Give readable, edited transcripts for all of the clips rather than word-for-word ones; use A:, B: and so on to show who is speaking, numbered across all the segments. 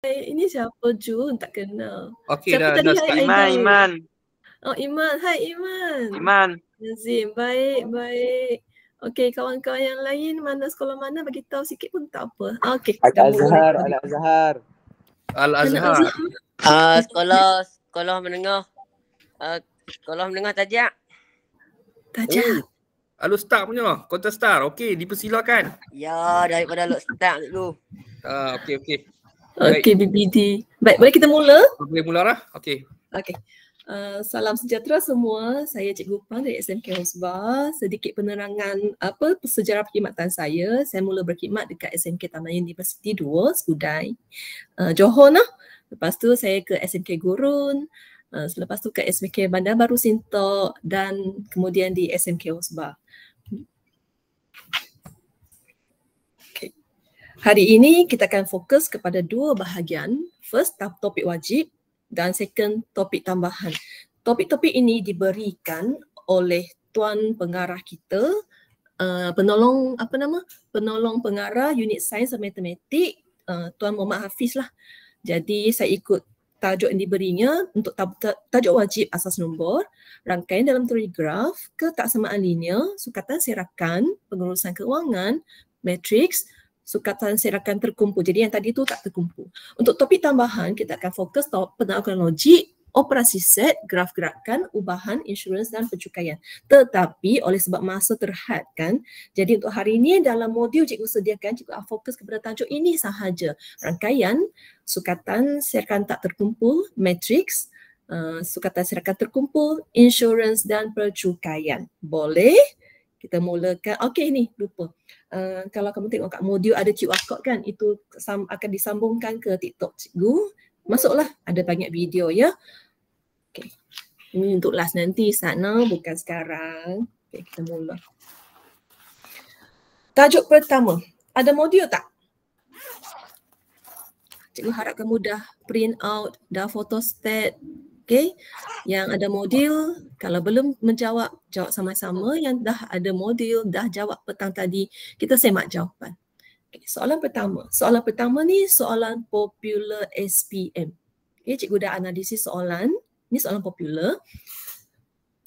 A: Ini siapa Jun? Tak kenal.
B: Okey,
A: Siapa
B: dah
A: tadi?
B: start.
A: Hai Aidil.
C: Iman.
A: Oh Iman. Hai Iman.
C: Iman.
A: Nazim. Baik. Okey, kawan-kawan yang lain mana sekolah mana bagi tahu sikit pun tak apa. Okey, dah mula.
D: Al-Azhar.
B: Al-Azhar.
E: Sekolah menengah. Sekolah menengah Tajak.
A: Tajak.
B: Al-Ustaz punya, Kota Star. Okey, dipersilakan.
E: Ya, daripada Al-Ustaz dulu.
B: Okey.
A: Okey, BBD. Baik, boleh kita mula?
B: Boleh mula lah. Okey.
A: Okey. Salam sejahtera semua. Saya Cikgu Pang dari SMK Hosbah. Sedikit penerangan sejarah perkhidmatan saya. Saya mula berkhidmat dekat SMK Taman Universiti 2, Skudai, Johor lah. Lepas tu saya ke SMK Gurun. Selepas tu ke SMK Bandar Baru Sintok dan kemudian di SMK Hosbah. Okay. Hari ini kita akan fokus kepada dua bahagian. First, topik wajib dan second, topik tambahan. Topik-topik ini diberikan oleh Tuan Pengarah kita, penolong pengarah unit sains dan matematik, Tuan Muhammad Hafiz lah. Jadi saya ikut tajuk yang diberinya untuk tajuk wajib asas nombor, rangkaian dalam teori graf, ketaksamaan linear, sukatan serakan, pengurusan keuangan, matriks, sukatan serakan terkumpul. Jadi yang tadi tu tak terkumpul. Untuk topik tambahan, kita akan fokus penaklukan logik, operasi set, graf gerakan, ubahan, insurans dan pencukaian. Tetapi oleh sebab masa terhad kan, jadi untuk hari ini dalam modul cikgu sediakan, cikgu akan fokus kepada tajuk ini sahaja. Rangkaian, sukatan serakan tak terkumpul, matriks, sukatan serakan terkumpul, insurans dan pencukaian. Boleh? Kita mulakan. Okey ni, lupa. Kalau kamu tengok kat modul ada QR code kan, itu akan disambungkan ke TikTok cikgu. Masuklah, ada banyak video ya. Okey. Ini untuk last nanti sana, bukan sekarang. Okey, kita mula. Tajuk pertama. Ada modul tak? Cikgu harap kamu dah print out, dah photostat. Okey. Yang ada modul, kalau belum menjawab, jawab sama-sama. Yang dah ada modul, dah jawab petang tadi, kita semak jawapan. Okay, soalan pertama ni soalan popular SPM. Okay, cikgu dah analisis soalan. Ini soalan popular.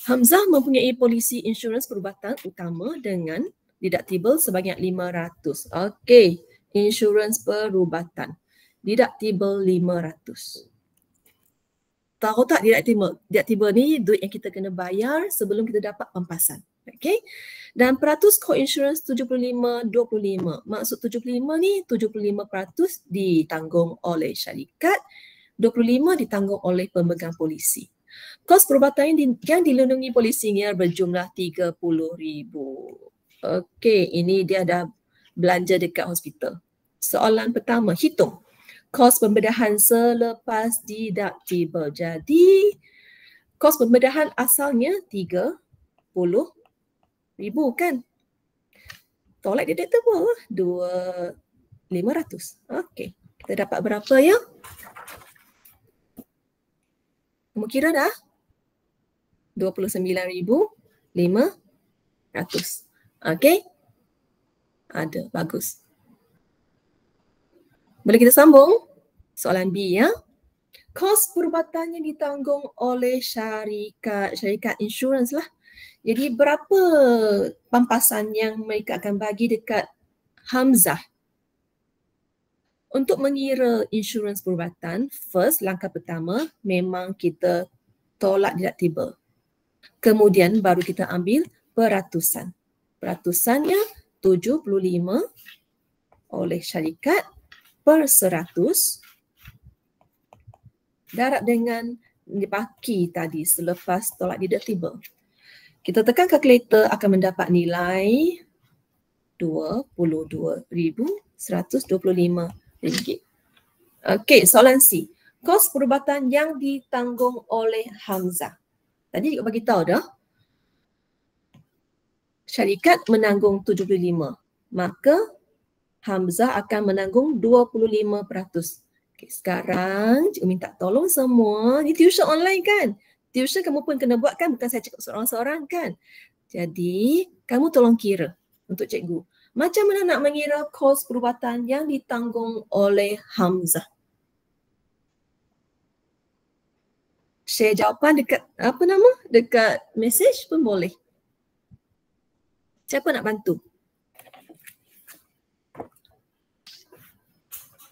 A: Hamzah mempunyai polisi insurans perubatan utama dengan deductible sebanyak 500. Okey, insurans perubatan. Deductible 500. Tahu tak deductible? Deductible ni duit yang kita kena bayar sebelum kita dapat pampasan. Okay. Dan peratus co-insurance 75-25. Maksud 75 ni 75% ditanggung oleh syarikat, 25 ditanggung oleh pemegang polisi. Kos perubatan yang dilindungi polisinya berjumlah RM30,000. Okey, ini dia dah belanja dekat hospital. Soalan pertama, hitung kos pembedahan selepas deductible. Jadi kos pembedahan asalnya RM30,000 kan? Tolak deductible lah, RM2,500. Okey, kita dapat berapa ya? Kamu kira dah? RM29,500. Okey? Ada, bagus. Boleh kita sambung? Soalan B ya. Kos perubatan yang ditanggung oleh syarikat insurans lah. Jadi berapa pampasan yang mereka akan bagi dekat Hamzah? Untuk mengira insurans perubatan, first langkah pertama memang kita tolak deductible. Kemudian baru kita ambil peratusan. Peratusannya 75 oleh syarikat per 100 darab dengan dibaki tadi selepas tolak deductible. Kita tekan kalkulator akan mendapat nilai RM22,125. Okey, soalan C. Kos perubatan yang ditanggung oleh Hamzah. Tadi juga bagi tahu dah. Syarikat menanggung 75. Maka Hamzah akan menanggung 25%. Okay, sekarang cikgu minta tolong semua. Ni tuition online kan? Tuition kamu pun kena buat kan? Bukan saya cakap seorang-seorang kan? Jadi kamu tolong kira untuk cikgu. Macam mana nak mengira kos perubatan yang ditanggung oleh Hamzah? Share jawapan dekat dekat message pun boleh. Siapa nak bantu?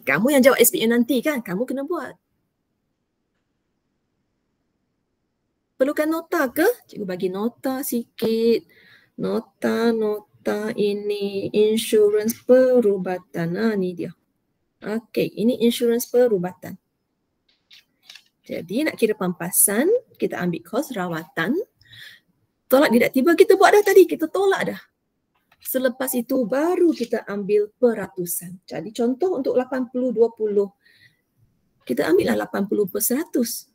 A: Kamu yang jawab SPM nanti kan? Kamu kena buat. Perlukan nota ke? Cikgu bagi nota sikit. Nota ini insurans perubatan. Ni dia. Okey, ini insurans perubatan. Jadi nak kira pampasan, kita ambil kos rawatan. Tolak tidak tiba kita buat dah tadi, kita tolak dah. Selepas itu baru kita ambil peratusan. Jadi contoh untuk 80-20, kita ambillah 80/100.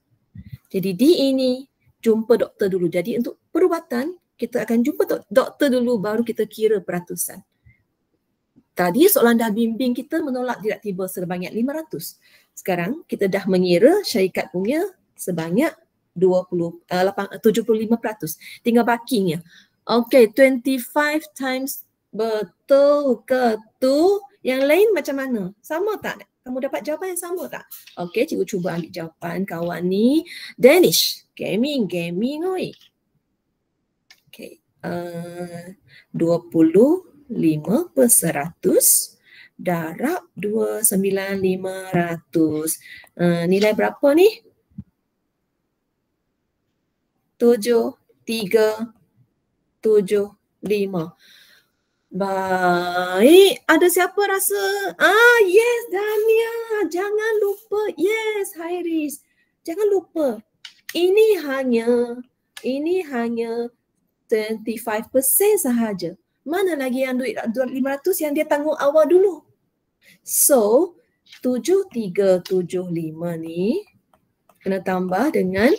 A: Jadi D ini jumpa doktor dulu. Jadi untuk perubatan, kita akan jumpa doktor dulu baru kita kira peratusan. Tadi soalan dah bimbing kita menolak tidak tiba sebanyak 500. Sekarang kita dah mengira syarikat punya sebanyak 75%. Tinggal bakinya. Okey, 25 times betul ke tu? Yang lain macam mana? Sama tak? Kamu dapat jawapan yang sama tak? Okey, cikgu cuba ambil jawapan kawan ni. Danish. Gaming oi. Okey. 25/100 darab 29,500. Nilai berapa ni? 7,375. Baik, ada siapa rasa? Yes, Dania. Jangan lupa. Yes, Hairis. Jangan lupa. Ini hanya 25% sahaja. Mana lagi yang duit 500 yang dia tanggung awal dulu? So, 7,375 ni kena tambah dengan,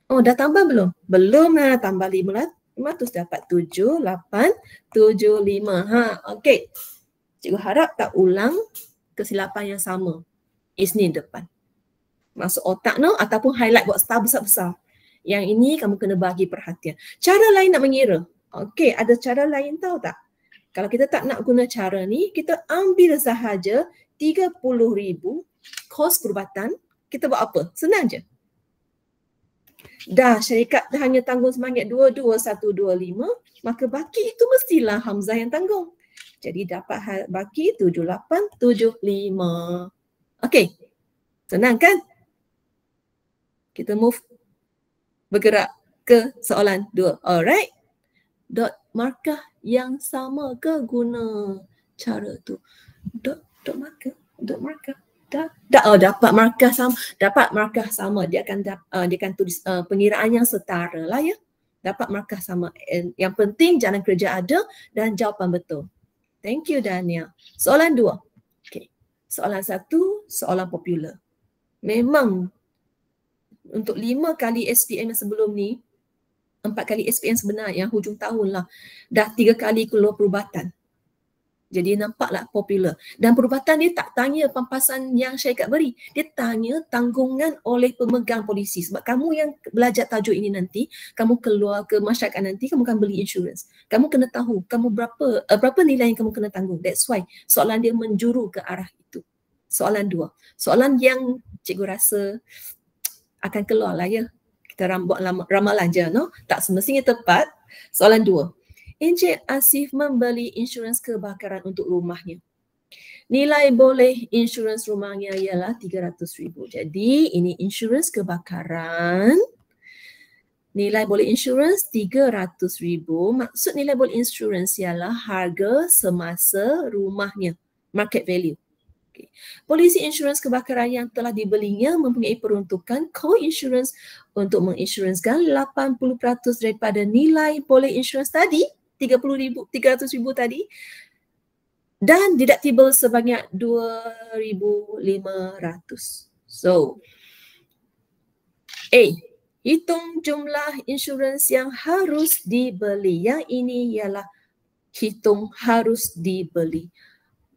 A: dah tambah belum? Belum lah, tambah 500 dapat 7,875. Okey. Cikgu harap tak ulang kesilapan yang sama. Isnin depan. Masuk otak ataupun highlight buat star besar-besar. Yang ini kamu kena bagi perhatian. Cara lain nak mengira. Okey, ada cara lain tahu tak? Kalau kita tak nak guna cara ni, kita ambil sahaja 30,000 kos perubatan. Kita buat apa? Senang je. Dah syarikat dah hanya tanggung sebanyak 22,125, maka baki itu mestilah Hamzah yang tanggung. Jadi dapat baki 7,875. Okey. Senang kan? Kita move bergerak ke soalan 2. Alright. Dot markah yang sama ke guna cara tu? Dot markah. Dapat markah sama. Dapat markah sama. Dia akan tulis pengiraan yang setara lah ya. Dapat markah sama. Yang penting jalan kerja ada dan jawapan betul. Thank you Dania. Soalan 2. Okay. Soalan 1, soalan popular. Memang untuk 5 kali SPM yang sebelum ni, 4 kali SPM sebenar yang hujung tahun lah, dah 3 kali keluar perubatan. Jadi nampaklah popular. Dan perubatan dia tak tanya pampasan yang syarikat beri. Dia tanya tanggungan oleh pemegang polisi. Sebab kamu yang belajar tajuk ini nanti, kamu keluar ke masyarakat nanti, kamu akan beli insurans. Kamu kena tahu kamu berapa nilai yang kamu kena tanggung. That's why soalan dia menjuru ke arah itu. Soalan 2. Soalan yang cikgu rasa akan keluar lah ya. Kita buat ramalan je, tak semestinya tepat. Soalan 2. Encik Asif membeli insurans kebakaran untuk rumahnya. Nilai boleh insurans rumahnya ialah 300,000. Jadi ini insurans kebakaran. Nilai boleh insurans 300,000. Maksud nilai boleh insurans ialah harga semasa rumahnya. Market value. Okay. Polisi insurans kebakaran yang telah dibelinya mempunyai peruntukan co-insurance untuk menginsurансkan 80% daripada nilai boleh insurans tadi, 300,000 tadi, dan deductible sebanyak 2,500. So, A, hitung jumlah insurans yang harus dibeli. Yang ini ialah hitung harus dibeli.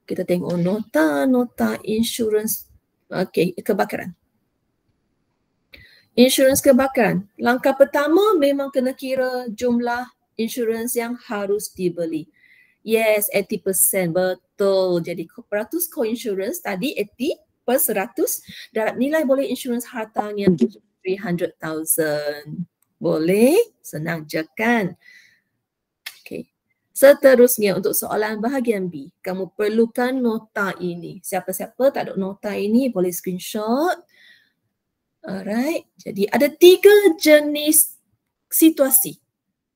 A: Kita tengok nota insurans kebakaran. Insurans kebakaran. Langkah pertama memang kena kira jumlah insurans yang harus dibeli. Yes, 80%. Betul. Jadi peratus co-insurance tadi 80/100 darab nilai boleh insurans hartanya 300,000. Boleh? Senang je kan? Okay. Seterusnya untuk soalan bahagian B, kamu perlukan nota ini. Siapa-siapa tak ada nota ini boleh screenshot. Alright. Jadi ada 3 jenis situasi.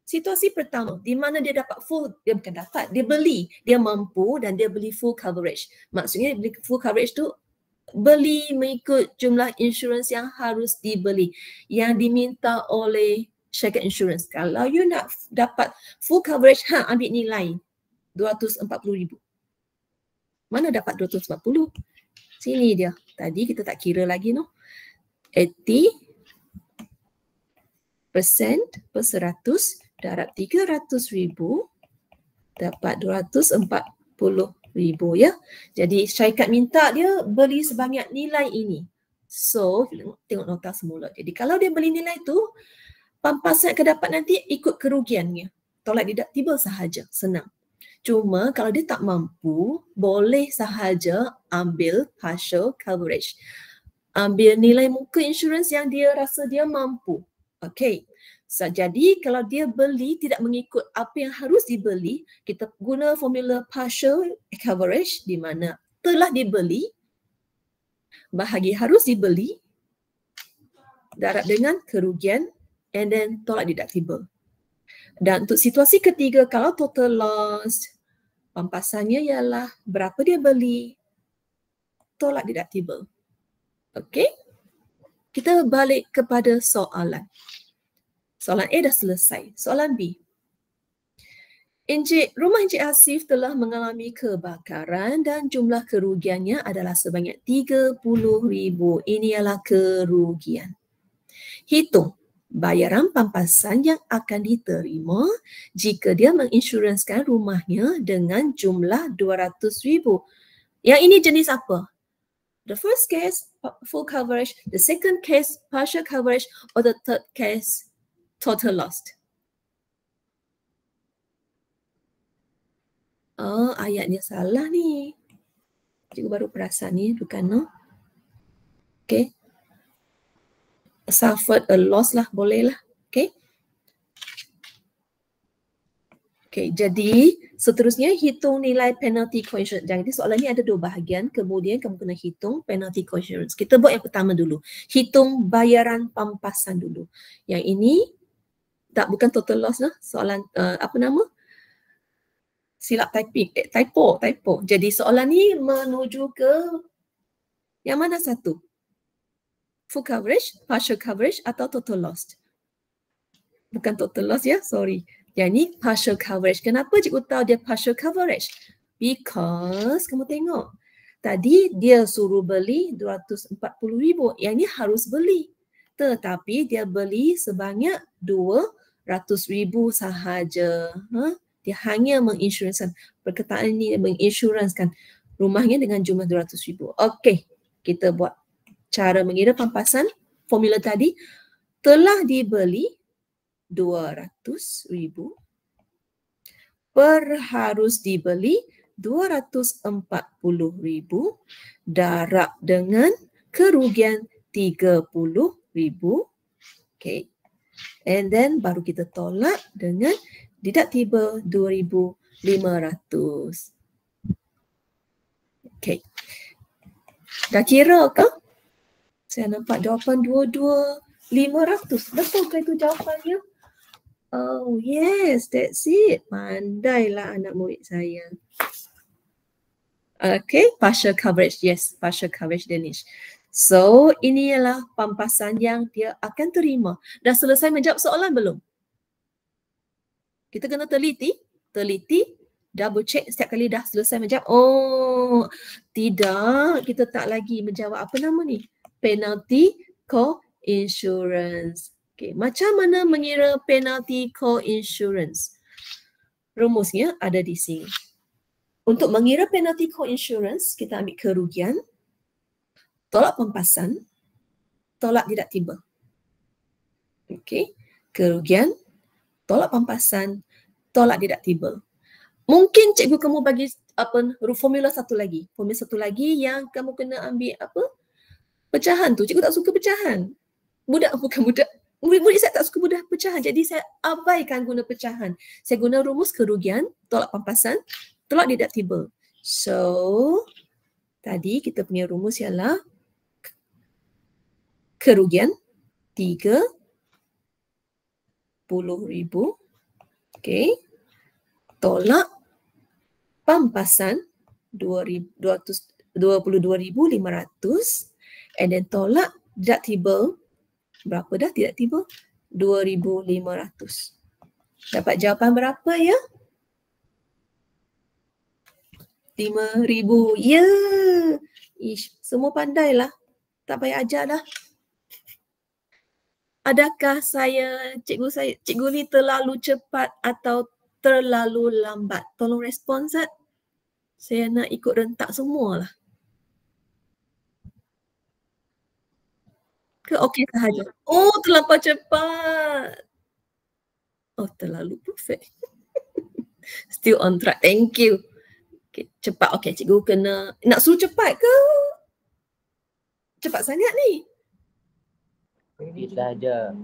A: Situasi pertama, di mana dia dapat full, dia bukan dapat, dia beli, dia mampu dan dia beli full coverage. Maksudnya beli full coverage tu beli mengikut jumlah insurans yang harus dibeli, yang diminta oleh syarikat insurans. Kalau you nak dapat full coverage, ambil nilai 240,000. Mana dapat 240? Sini dia. Tadi kita tak kira lagi no. 80% per 100 darab 300,000 dapat 240,000 ya. Jadi syarikat minta dia beli sebanyak nilai ini. So, tengok nota semula. Jadi kalau dia beli nilai tu, pampasan yang dapat nanti ikut kerugiannya. Tolak deductible sahaja, senang. Cuma kalau dia tak mampu, boleh sahaja ambil partial coverage. Ambil nilai muka insurans yang dia rasa dia mampu. Okay. So, jadi kalau dia beli tidak mengikut apa yang harus dibeli, kita guna formula partial coverage di mana telah dibeli, bahagi harus dibeli, darab dengan kerugian and then tolak deductible. Dan untuk situasi ketiga, kalau total loss, pampasannya ialah berapa dia beli, tolak deductible. Okay? Kita balik kepada soalan. Soalan A dah selesai. Soalan B. Rumah Encik Hasif telah mengalami kebakaran dan jumlah kerugiannya adalah sebanyak 30,000. Ini ialah kerugian. Hitung bayaran pampasan yang akan diterima jika dia menginsurансkan rumahnya dengan jumlah 200,000. Yang ini jenis apa? The first case, full coverage. The second case, partial coverage. Or the third case, total loss. Oh, ayatnya salah ni. Cikgu baru perasan ni, bukan no? Okay. Suffered a loss lah, boleh lah. Okay. Okay, jadi seterusnya hitung nilai penalty coinsurance. Jadi soalan ni ada 2 bahagian. Kemudian kamu kena hitung penalty coinsurance. Kita buat yang pertama dulu. Hitung bayaran pampasan dulu. Yang ini bukan total loss lah. Soalan apa nama? Silap typing. Typo. Jadi soalan ni menuju ke yang mana satu? Full coverage, partial coverage atau total loss? Bukan total loss ya, sorry. Yang ni partial coverage. Kenapa cikgu tahu dia partial coverage? Because kamu tengok. Tadi dia suruh beli 240,000. Yang ni harus beli. Tetapi dia beli sebanyak 200,000 sahaja. Dia hanya menginsurансkan. Perkataan ini menginsurансkan rumahnya dengan jumlah 200,000. Okey, kita buat cara mengira pampasan. Formula tadi telah dibeli 200,000 per harus dibeli 240,000 darab dengan kerugian 30,000. Okay. And then baru kita tolak dengan deductible 2,500. Okay. Dah kira ke? Saya nampak jawapan 22,500. Betul ke itu jawapannya? Oh yes, that's it. Pandailah anak murid saya. Okay, partial coverage. Yes, partial coverage Danish. So, ini ialah pampasan yang dia akan terima. Dah selesai menjawab soalan belum? Kita kena teliti, double check setiap kali dah selesai menjawab. Oh, tidak. Kita tak lagi menjawab apa nama ni? Penalty co-insurance. Okay, macam mana mengira penalty co-insurance? Rumusnya ada di sini. Untuk mengira penalty co-insurance, kita ambil kerugian, tolak pampasan, tolak deductible. Okay, kerugian, tolak pampasan, tolak deductible. Mungkin cikgu kamu bagi formula satu lagi. Formula satu lagi yang kamu kena ambil apa? Pecahan tu. Cikgu tak suka pecahan. bukan budak. Murid-murid saya tak suka guna pecahan. Jadi saya abaikan guna pecahan. Saya guna rumus kerugian, tolak pampasan, tolak deductible. So, tadi kita punya rumus ialah kerugian 30,000. Okay. Tolak pampasan 22,500 and then tolak deductible. Berapa dah deductible? 2,500. Dapat jawapan berapa ya? 5,000. Ya. Ish, semua pandailah. Tak payah ajar dah. Adakah cikgu ni terlalu cepat atau terlalu lambat? Tolong respon, Zat. Saya nak ikut rentak semualah. Ke okey sahaja? Oh, terlampau cepat. Oh, terlalu perfect. Still on track. Thank you. Okay, cepat. Okey, cikgu kena nak suruh cepat ke? Cepat sangat ni.
C: Sahaja.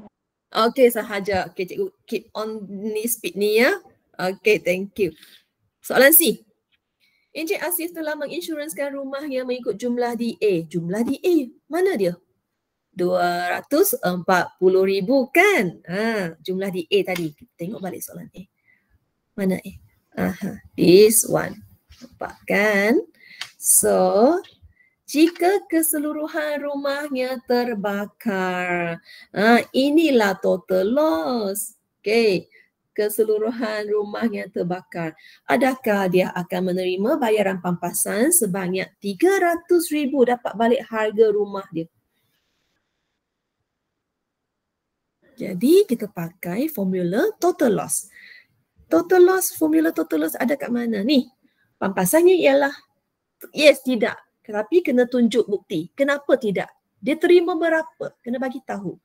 A: Okey, sahaja. Okey, cikgu keep on ni speed ni ya. Okey, thank you. Soalan C. Encik Asif telah menginsurансkan rumahnya mengikut jumlah DA. Jumlah DA mana dia? 240,000 kan? Jumlah DA tadi. Kita tengok balik soalan A. Mana A? This one. Nampak kan? So, jika keseluruhan rumahnya terbakar, inilah total loss. Okay. Keseluruhan rumahnya terbakar. Adakah dia akan menerima bayaran pampasan sebanyak 300,000 dapat balik harga rumah dia? Jadi kita pakai formula total loss. Total loss, formula total loss ada kat mana ni? Pampasannya ialah yes, tidak. Tetapi kena tunjuk bukti. Kenapa tidak? Dia terima berapa? Kena bagi tahu.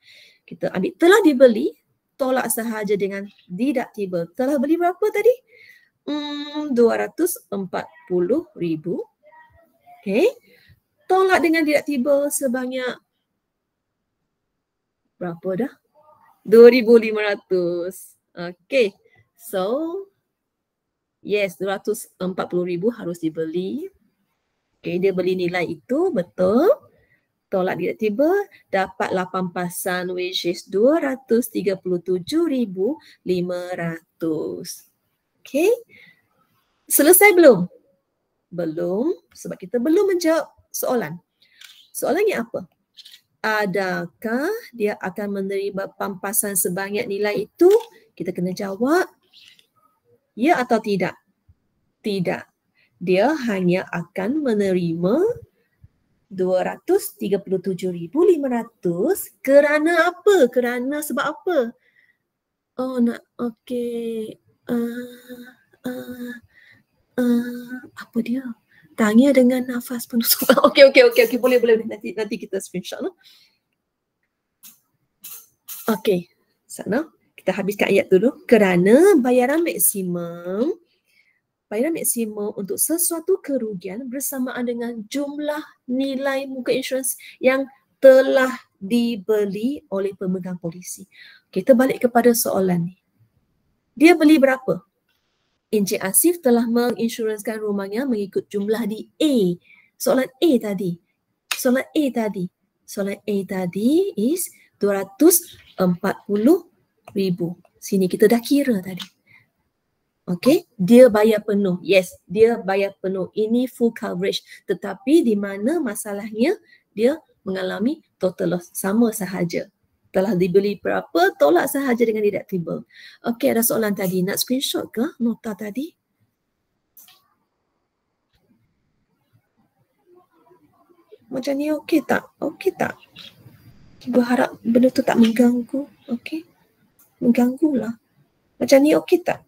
A: Kita ambil telah dibeli, tolak sahaja dengan deductible. Telah beli berapa tadi? 240,000. Okay. Tolak dengan deductible sebanyak berapa dah? 2,500. Okay. So, yes, 240,000 harus dibeli. Okay, dia beli nilai itu, betul. Tolak deductible, dapatlah pampasan which is 237,500. Okay. Selesai belum? Belum, sebab kita belum menjawab soalan. Soalannya apa? Adakah dia akan menerima pampasan sebanyak nilai itu? Kita kena jawab ya atau tidak? Tidak. Dia hanya akan menerima 237,500 kerana apa? Kerana sebab apa? Oh, nak okey. Apa dia? Tanya dengan nafas penuh. Okey. Boleh. Nanti kita screenshot lah. Okey. Sana. Kita habiskan ayat dulu. Kerana bayaran maksimum untuk sesuatu kerugian bersamaan dengan jumlah nilai muka insurans yang telah dibeli oleh pemegang polisi. Kita balik kepada soalan ni. Dia beli berapa? Encik Asif telah menginsurансkan rumahnya mengikut jumlah di A. Soalan A tadi is 240,000. Sini kita dah kira tadi. Okey, dia bayar penuh. Yes, dia bayar penuh. Ini full coverage. Tetapi di mana masalahnya dia mengalami total loss. Sama sahaja. Telah dibeli berapa, tolak sahaja dengan deductible. Okey, ada soalan tadi. Nak screenshot ke nota tadi? Macam ni okey tak? Okey tak? Cikgu harap benda tu tak mengganggu. Okey? Mengganggulah. Macam ni okey tak?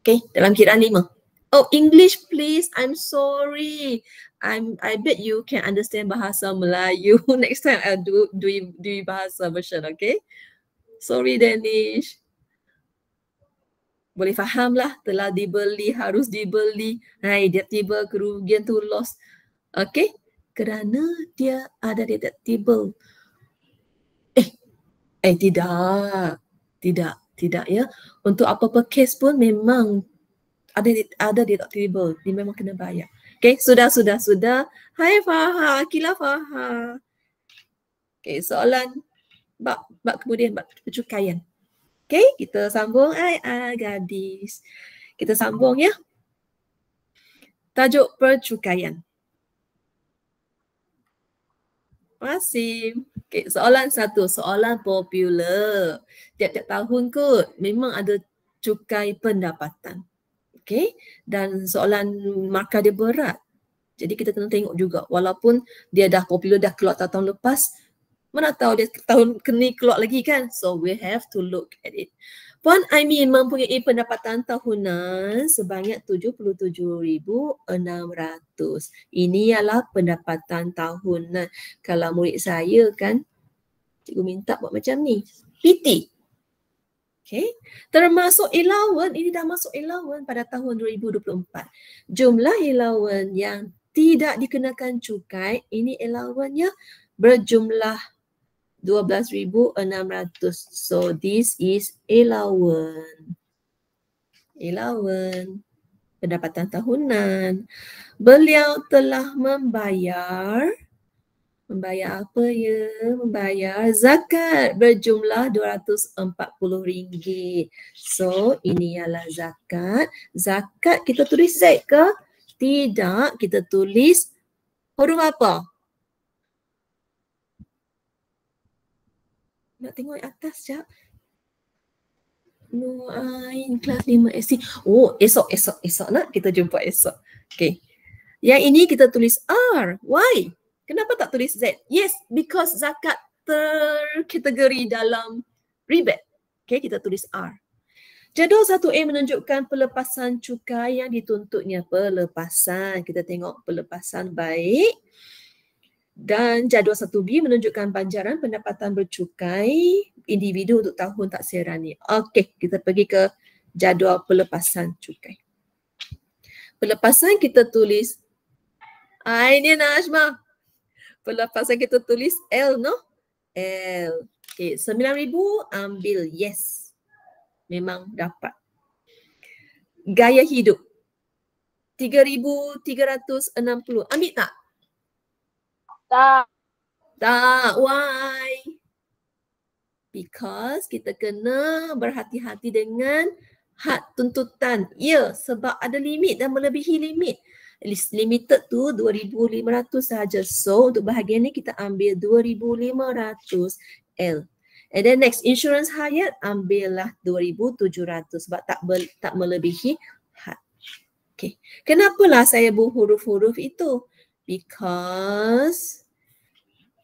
A: Okey, dalam kiraan 5. Oh, English please. I'm sorry. I bet you can understand bahasa Melayu. Next time I'll do bahasa version, okay? Sorry, Danish. Boleh faham lah, telah dibeli, harus dibeli. Hai, dia tiba kerugian tu loss. Okay? kerana dia ada deductible. Tidak ya. Untuk apa-apa case pun memang ada deductible. Dia memang kena bayar. Okay, sudah. Hai Faha, Akila Faha. Okay, soalan bab kemudian bab percukaian. Okay, kita sambung. Gadis. Kita sambung ya. Tajuk percukaian. Terima kasih. Okay, soalan 1, soalan popular. Tiap-tiap tahun kot memang ada cukai pendapatan. Okay, dan soalan markah dia berat. Jadi kita kena tengok juga walaupun dia dah popular dah keluar tahun lepas, mana tahu dia tahun kini keluar lagi kan. So we have to look at it. Puan Aimin mempunyai pendapatan tahunan sebanyak 77,600. Ini ialah pendapatan tahunan. Kalau murid saya kan, cikgu minta buat macam ni. PT. Okay. Termasuk allowance, ini dah masuk allowance pada tahun 2024. Jumlah allowance yang tidak dikenakan cukai, ini allowance-nya berjumlah 12,600. So this is allowance. Pendapatan tahunan. Beliau telah membayar apa ya? Membayar zakat berjumlah RM240. So ini ialah zakat. Zakat kita tulis Z ke? Tidak, kita tulis huruf apa? Nak tengok atas sekejap. Nuain kelas 5 SC. Oh, esok nak kita jumpa esok. Okay. Yang ini kita tulis R. Why? Kenapa tak tulis Z? Yes, because zakat terkategori dalam rebate. Okay, kita tulis R. Jadual 1A menunjukkan pelepasan cukai yang dituntutnya. Pelepasan. Kita tengok pelepasan baik. Dan jadual 1B menunjukkan banjaran pendapatan bercukai individu untuk tahun taksirani. Okey, kita pergi ke jadual pelepasan cukai. Pelepasan kita tulis, ini Najma. Pelepasan kita tulis L, no? L. Okey, 9,000 ambil yes. Memang dapat. Gaya hidup 3,360. Ambil tak? Tak. Why? Because kita kena berhati-hati dengan had tuntutan. Ya, sebab ada limit dan melebihi limit. Limited tu 2,500 sahaja. So, untuk bahagian ni kita ambil 2,500 L. And then next, insurans hayat ambillah 2,700 sebab tak melebihi had. Okay. Kenapalah saya buat huruf-huruf itu? Because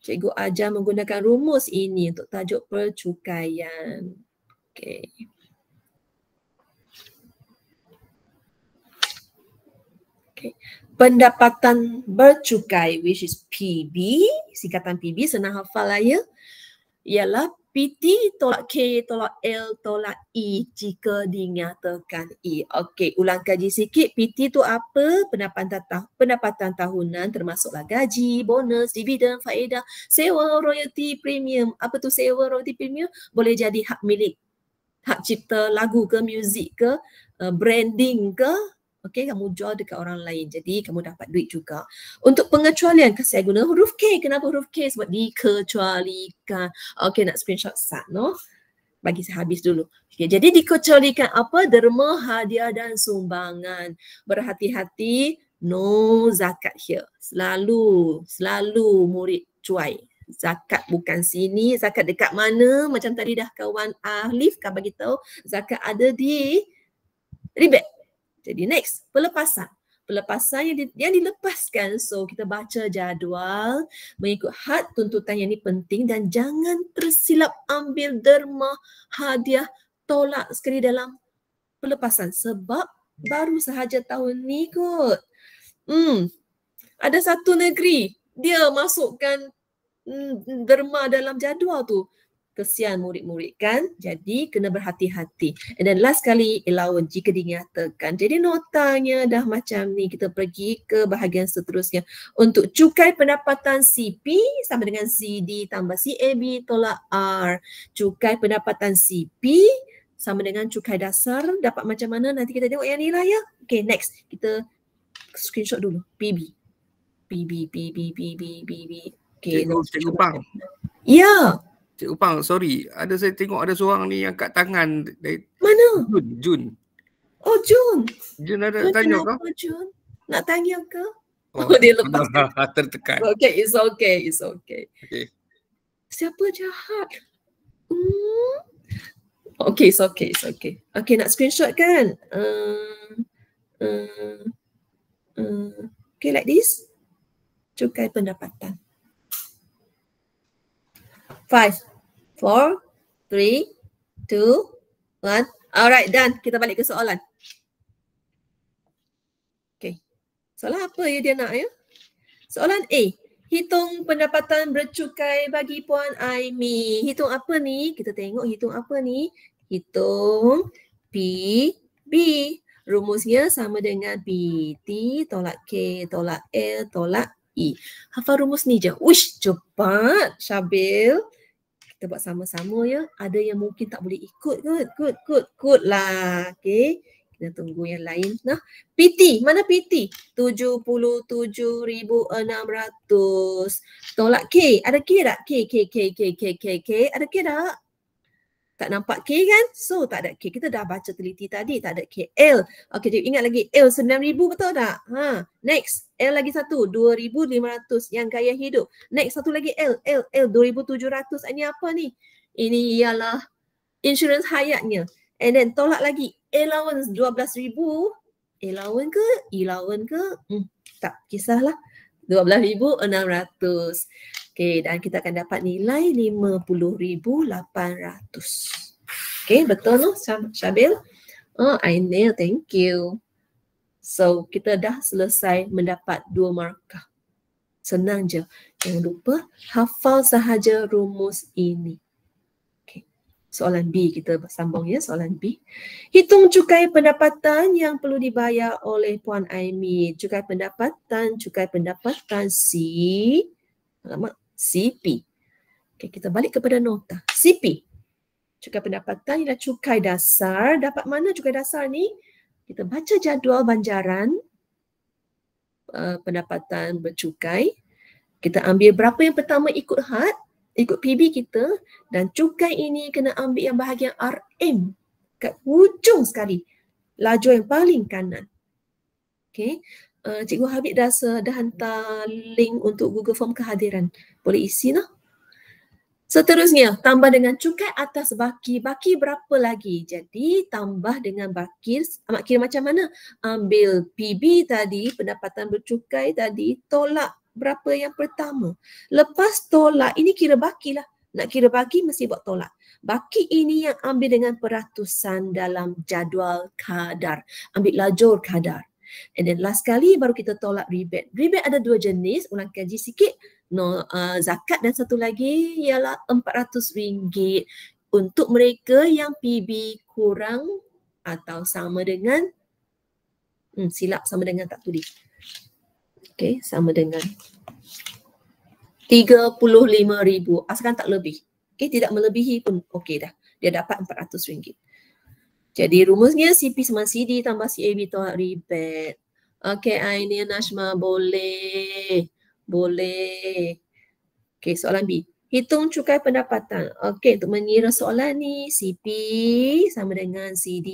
A: cikgu ajar menggunakan rumus ini untuk tajuk percukaian. Okay. Okay. Pendapatan bercukai which is PB, singkatan PB senang hafal lah ya, ialah PT tolak K tolak L tolak E jika dinyatakan E. Okey, ulang kaji sikit. PT tu apa? Pendapatan tahunan termasuklah gaji, bonus, dividen, faedah, sewa, royalty, premium. Apa tu sewa, royalty, premium? Boleh jadi hak milik, hak cipta lagu ke, muzik ke, branding ke. Okey, kamu jual dekat orang lain. Jadi kamu dapat duit juga. Untuk pengecualian, saya guna huruf K. Kenapa huruf K? Sebab dikecualikan. Okey, nak screenshot start, no? Bagi saya habis dulu. Okay, jadi dikecualikan apa? Derma, hadiah dan sumbangan. Berhati-hati, no zakat here. Selalu murid cuai. Zakat bukan sini, zakat dekat mana? Macam tadi dah kawan Alif kan bagi tahu, zakat ada di rebate. Jadi next, pelepasan. Pelepasan yang dilepaskan. So kita baca jadual mengikut had tuntutan yang ini penting dan jangan tersilap ambil derma, hadiah, tolak sekali dalam pelepasan sebab baru sahaja tahun ni kot. Ada satu negeri dia masukkan derma dalam jadual tu. Kesian murid-murid kan. Jadi kena berhati-hati. And then last kali allowance jika dinyatakan. Jadi notanya dah macam ni. Kita pergi ke bahagian seterusnya. Untuk cukai pendapatan CP sama dengan CD tambah CAB tolak R. Cukai pendapatan CP sama dengan cukai dasar. Dapat macam mana? Nanti kita tengok yang ni lah ya. Okay, next. Kita screenshot dulu. PB. Okay,
B: Cikgu Pang.
A: ya.
B: Cikgu Pang, sorry. Saya tengok ada seorang ni angkat tangan.
A: Mana?
B: Jun.
A: Oh, Jun.
B: Jun ada tanya kau?
A: Kenapa Jun? Nak tanya ke?
B: Oh,
A: dia lepas.
B: tertekan.
A: Okay, it's okay.
B: Okay.
A: Siapa jahat? Okay, it's okay. Okay, nak screenshot kan? Okay, like this. Cukai pendapatan. 5, 4, 3, 2, 1. Alright, done. Kita balik ke soalan. Okay. Soalan apa ya dia nak ya? Soalan A. Hitung pendapatan bercukai bagi Puan Aimi. Hitung apa ni? Kita tengok hitung apa ni? Hitung PB. Rumusnya sama dengan PT tolak K tolak L tolak E. Hafal rumus ni je. Wish, cepat Syabil. Kita buat sama-sama ya. Ada yang mungkin tak boleh ikut ke? Good lah. Okay. Kita tunggu yang lain. Nah, PT. Mana PT? 77,600. Tolak K. Ada K tak? K. Ada K tak? Tak nampak K kan? So tak ada K. Kita dah baca teliti tadi. Tak ada K. L. Okay, jadi ingat lagi. L 9,000 betul tak? Next. L lagi satu. 2,500 yang gaya hidup. Next satu lagi L. 2,700. Ini apa ni? Ini ialah insurans hayatnya. And then tolak lagi. Allowance 12,000. Allowance ke? Allowance ke? Tak kisahlah. 12,600. Okay, dan kita akan dapat nilai 50,800. Okay, betul no Syabil? Ainil, thank you. So, kita dah selesai mendapat 2 markah. Senang je. Jangan lupa hafal sahaja rumus ini. Okay. Soalan B kita sambung ya, soalan B. Hitung cukai pendapatan yang perlu dibayar oleh Puan Aimi. Cukai pendapatan CP. Okay, kita balik kepada nota. CP. Cukai pendapatan ialah cukai dasar. Dapat mana cukai dasar ni? Kita baca jadual banjaran pendapatan bercukai. Kita ambil berapa yang pertama ikut had, ikut PB kita, dan cukai ini kena ambil yang bahagian RM kat hujung sekali. Lajur yang paling kanan. Okay. Cikgu Habib dah hantar link untuk Google Form kehadiran. Boleh isi noh. Seterusnya, tambah dengan cukai atas baki. Baki berapa lagi? Jadi, tambah dengan baki. Mak kira macam mana? Ambil PB tadi, pendapatan bercukai tadi, tolak berapa yang pertama. Lepas tolak, ini kira baki lah. Nak kira baki, mesti buat tolak. Baki ini yang ambil dengan peratusan dalam jadual kadar. Ambil lajur kadar. And then last kali baru kita tolak rebate. Rebate ada 2 jenis, ulang kaji sikit. Zakat dan satu lagi ialah RM400 untuk mereka yang PB kurang atau sama dengan silap sama dengan tak tulis. Okay, sama dengan 35,000 asalkan tak lebih. Okay, tidak melebihi pun okey dah. Dia dapat RM400. Jadi rumusnya CP sama CD tambah CAB tolak rebate. Okay, Ainil Nashma boleh. Okay, soalan B. Hitung cukai pendapatan. Okay, untuk mengira soalan ni, CP sama dengan CD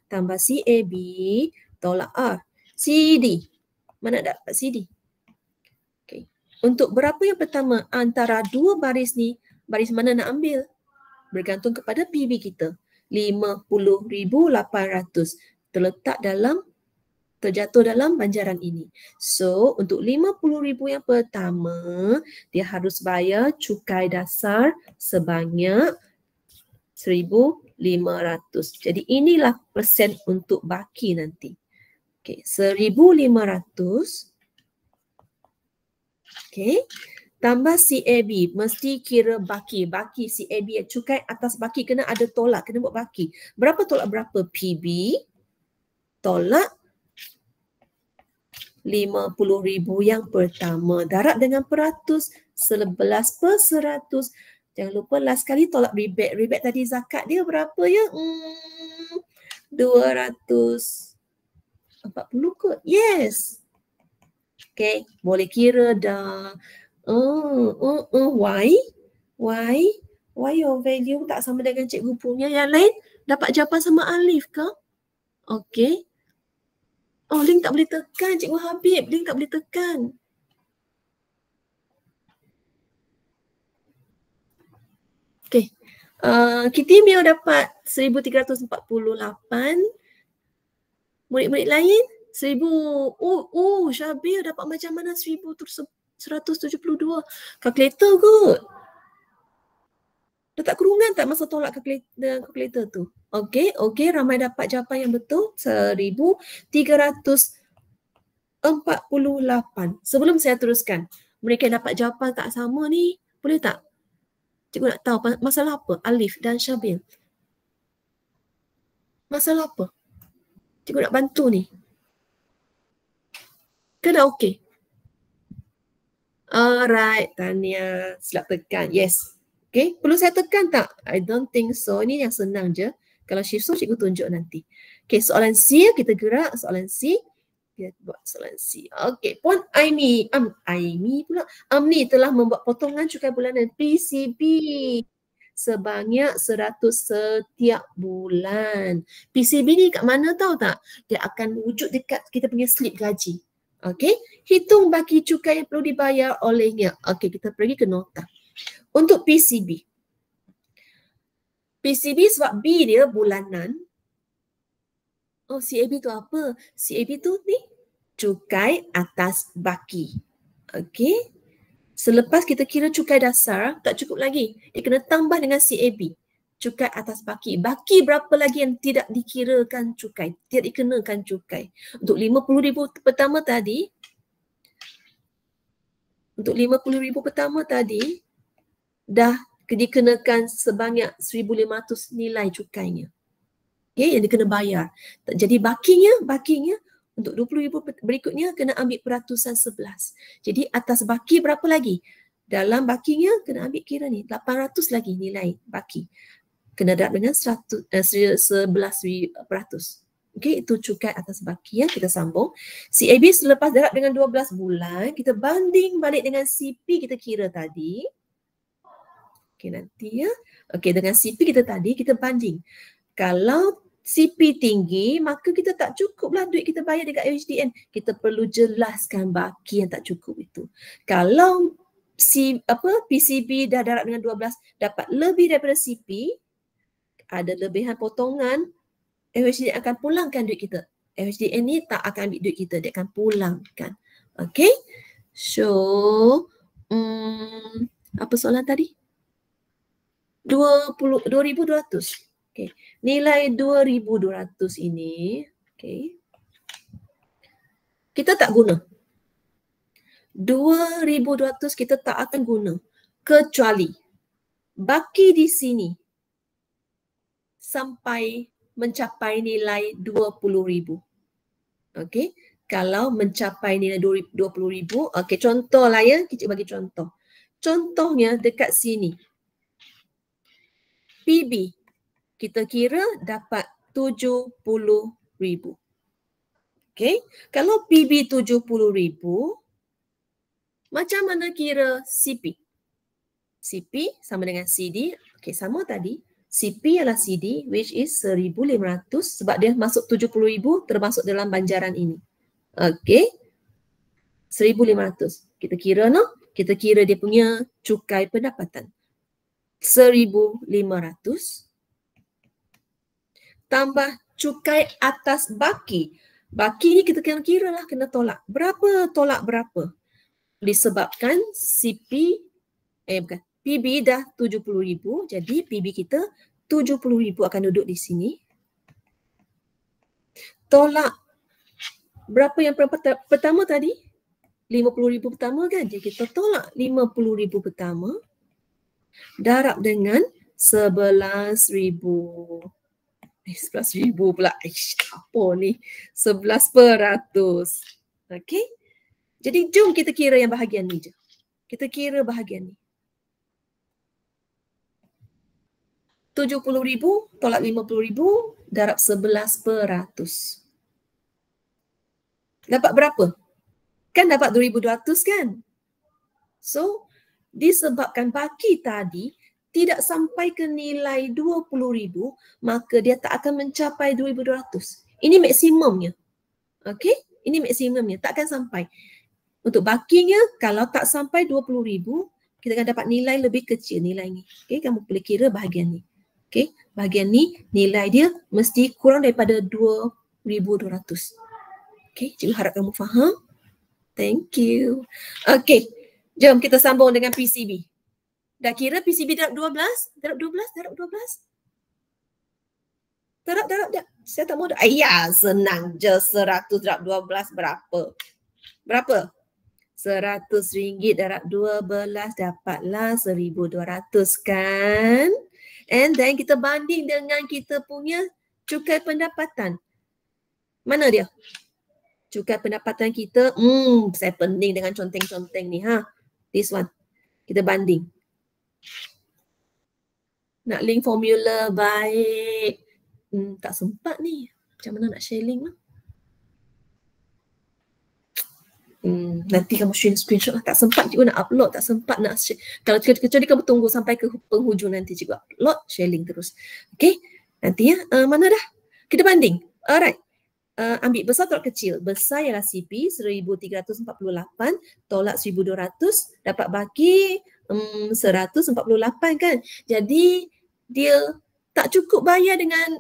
A: tambah CAB tolak R. CD. Mana dapat CD? Okay. Untuk berapa yang pertama antara 2 baris ni, baris mana nak ambil? Bergantung kepada PB kita. 50,800 terjatuh dalam banjaran ini. So, untuk 50,000 yang pertama, dia harus bayar cukai dasar sebanyak 1,500. Jadi, inilah persen untuk baki nanti. Okay, 1,500. Okay, tambah CAB, mesti kira baki. Baki CAB, cukai atas baki kena ada tolak, kena buat baki. Berapa tolak berapa? PB tolak 50,000 yang pertama. Darab dengan peratus, 11/100. Jangan lupa last kali tolak rebate. Rebate tadi zakat dia berapa ya? 240 ke? Yes. Okay, boleh kira dah. Why your value tak sama dengan cikgu punya? Yang lain dapat jawapan sama Alif ke? Okay. Oh, link tak boleh tekan, Cikgu Habib. Link tak boleh tekan. Okay. Kitty Mio dapat 1348. Murid-murid lain 1000. Syabir dapat macam mana 1172. Kalkulator kot. Letak kurungan tak masa tolak kalkulator tu? Okey, ramai dapat jawapan yang betul. 1348. Sebelum saya teruskan, mereka yang dapat jawapan tak sama ni, boleh tak? Cikgu nak tahu masalah apa? Alif dan Syabil. Masalah apa? Cikgu nak bantu ni. Ke dah okey? Alright, Tania. Silap tekan. Yes. Okay, perlu saya tekan tak? I don't think so. Ini yang senang je. Kalau shift so, cikgu tunjuk nanti. Okay, soalan C, kita gerak soalan C. Kita buat soalan C. Okay, Puan Aimi pula. Amni telah membuat potongan cukai bulanan PCB sebanyak 100 setiap bulan. PCB ni kat mana tahu tak? Dia akan wujud dekat kita punya slip gaji. Okay, hitung baki cukai yang perlu dibayar olehnya. Okay, kita pergi ke nota. Untuk PCB. PCB sebab B dia bulanan. Oh, CAB tu apa? CAB tu ni cukai atas baki. Okey. Selepas kita kira cukai dasar, tak cukup lagi. Dia kena tambah dengan CAB. Cukai atas baki. Baki berapa lagi yang tidak dikirakan cukai? Tidak dikenakan cukai. Untuk 50,000 pertama tadi. Untuk 50,000 pertama tadi, dah dikenakan sebanyak 1,500 nilai cukainya. Okay, yang dia kena bayar. Jadi bakinya untuk 20,000 berikutnya kena ambil peratusan 11. Jadi atas baki berapa lagi? Dalam bakinya kena ambil kira ni 800 lagi nilai baki. Kena darab dengan 11%. Okay, itu cukai atas baki ya. Kita sambung. CAB selepas darab dengan 12 bulan, kita banding balik dengan CP kita kira tadi. Okay, nanti ya. Okay, dengan CP kita tadi, kita banding. Kalau CP tinggi, maka kita tak cukuplah duit kita bayar dekat HDN. Kita perlu jelaskan baki yang tak cukup itu. Kalau PCB dah darab dengan 12, dapat lebih daripada CP, ada lebihan potongan, HDN akan pulangkan duit kita. HDN ni tak akan ambil duit kita, dia akan pulangkan. Okay. So, apa soalan tadi? 2,200. Okay. Nilai 2,200 ini, okay, kita tak guna. 2,200 kita tak akan guna. Kecuali baki di sini sampai mencapai nilai 20,000. Okay. Kalau mencapai nilai 20,000, okay, contoh lah ya, kita bagi contoh. Contohnya dekat sini. PB kita kira dapat 70,000. Okay. Kalau PB 70,000, macam mana kira CP? CP sama dengan CD. Okay, sama tadi. CP ialah CD which is 1,500 sebab dia masuk 70,000 termasuk dalam banjaran ini. Okay. 1,500. Kita kira no? Kita kira dia punya cukai pendapatan. 1,500 tambah cukai atas baki. Baki ni kita kira lah, kena tolak. Berapa tolak berapa? Disebabkan CP, PB dah 70,000, jadi PB kita 70,000 akan duduk di sini. Tolak berapa yang pertama tadi? 50,000 pertama kan? Jadi kita tolak 50,000 pertama darab dengan 11,000. 11,000 pula. Apa ni? 11%. Okey. Jadi jom kita kira yang bahagian ni je. Kita kira bahagian ni. 70,000 tolak 50,000 darab 11%. Dapat berapa? Kan dapat 2,200 kan? So, disebabkan baki tadi tidak sampai ke nilai 20,000, maka dia tak akan mencapai 2,200. Ini maksimumnya. Okey? Ini maksimumnya. Tak akan sampai. Untuk bakinya, kalau tak sampai 20,000, kita akan dapat nilai lebih kecil nilai ni. Okey? Kamu boleh kira bahagian ni. Okey? Bahagian ni, nilai dia mesti kurang daripada 2,200. Okey? Cikgu harap kamu faham. Thank you. Okey. Jom kita sambung dengan PCB. Dah kira PCB darab 12? Darab 12? Darab 12? Darab. Saya tak mau dah. Ya, senang je. 100 darab 12 berapa? Berapa? RM100 darab 12 dapatlah 1,200 kan? And then kita banding dengan kita punya cukai pendapatan. Mana dia? Cukai pendapatan kita, saya pening dengan conteng-conteng ni ha. This one. Kita banding. Nak link formula baik. Tak sempat ni. Macam mana nak share link lah? Nanti kamu screenshot lah. Tak sempat cikgu nak upload. Tak sempat nak share. Kalau kecuali kamu tunggu sampai ke penghujung nanti cikgu upload. Share link terus. Okay. Nanti ya. Mana dah? Kita banding. Alright. Ambil besar tolak kecil. Besar ialah CP 1,348 tolak 1,200 dapat baki 148 kan. Jadi dia tak cukup bayar dengan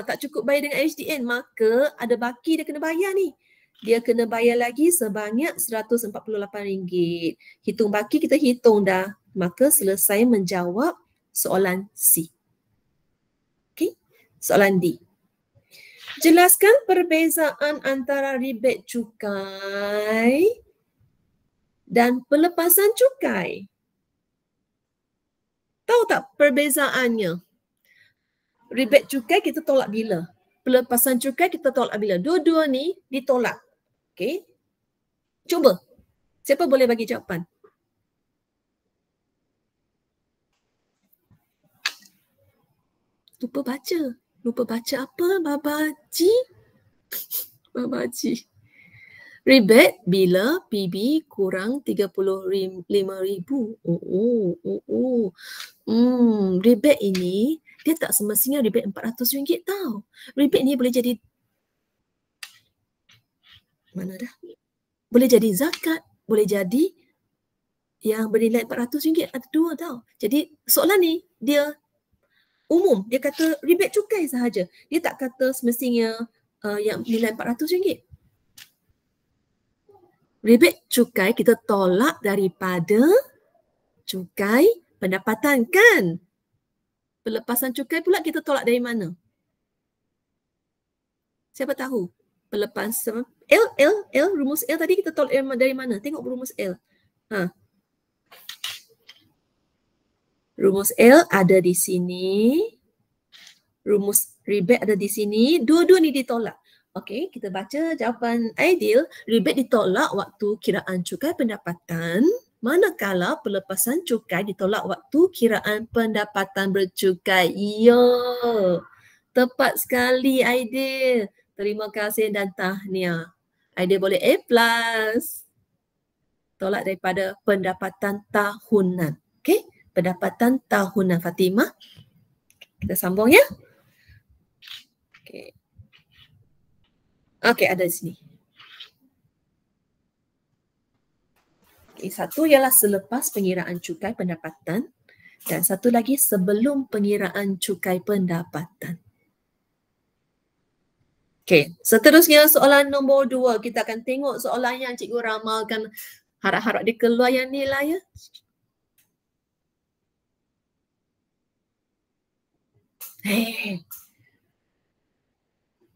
A: tak cukup bayar dengan HDN, maka ada baki dia kena bayar ni. Dia kena bayar lagi sebanyak RM148. Hitung baki kita hitung dah. Maka selesai menjawab soalan C. Okey. Soalan D. Jelaskan perbezaan antara rebate cukai dan pelepasan cukai. Tahu tak perbezaannya? Rebate cukai kita tolak bila? Pelepasan cukai kita tolak bila? Dua-dua ni ditolak. Okey. Cuba. Siapa boleh bagi jawapan? Lupa baca. Lupa baca apa? Babaji? Babaji. Rebate bila PB kurang 35,000. Rebate ini dia tak semestinya rebate RM400 tau. Rebate ni boleh jadi mana dah? Boleh jadi zakat, boleh jadi yang bernilai RM400 ada dua tau. Jadi soalan ni dia umum, dia kata rebate cukai sahaja. Dia tak kata semestinya yang nilai RM400. Rebate cukai kita tolak daripada cukai pendapatan kan? Pelepasan cukai pula kita tolak dari mana? Siapa tahu? Pelepasan rumus L tadi kita tolak dari mana? Tengok rumus L. Rumus L ada di sini. Rumus rebate ada di sini. Dua-dua ni ditolak. Okey, kita baca jawapan ideal. Rebate ditolak waktu kiraan cukai pendapatan. Manakala pelepasan cukai ditolak waktu kiraan pendapatan bercukai. Ya, tepat sekali ideal. Terima kasih dan tahniah. Ideal boleh A+. Tolak daripada pendapatan tahunan. Okey, pendapatan tahunan. Fatimah. Kita sambung ya. Okey. Okey, ada di sini. Okay, satu ialah selepas pengiraan cukai pendapatan dan satu lagi sebelum pengiraan cukai pendapatan. Okey, seterusnya soalan nombor 2. Kita akan tengok soalan yang cikgu ramalkan. Harap-harap dia keluar yang ni lah ya.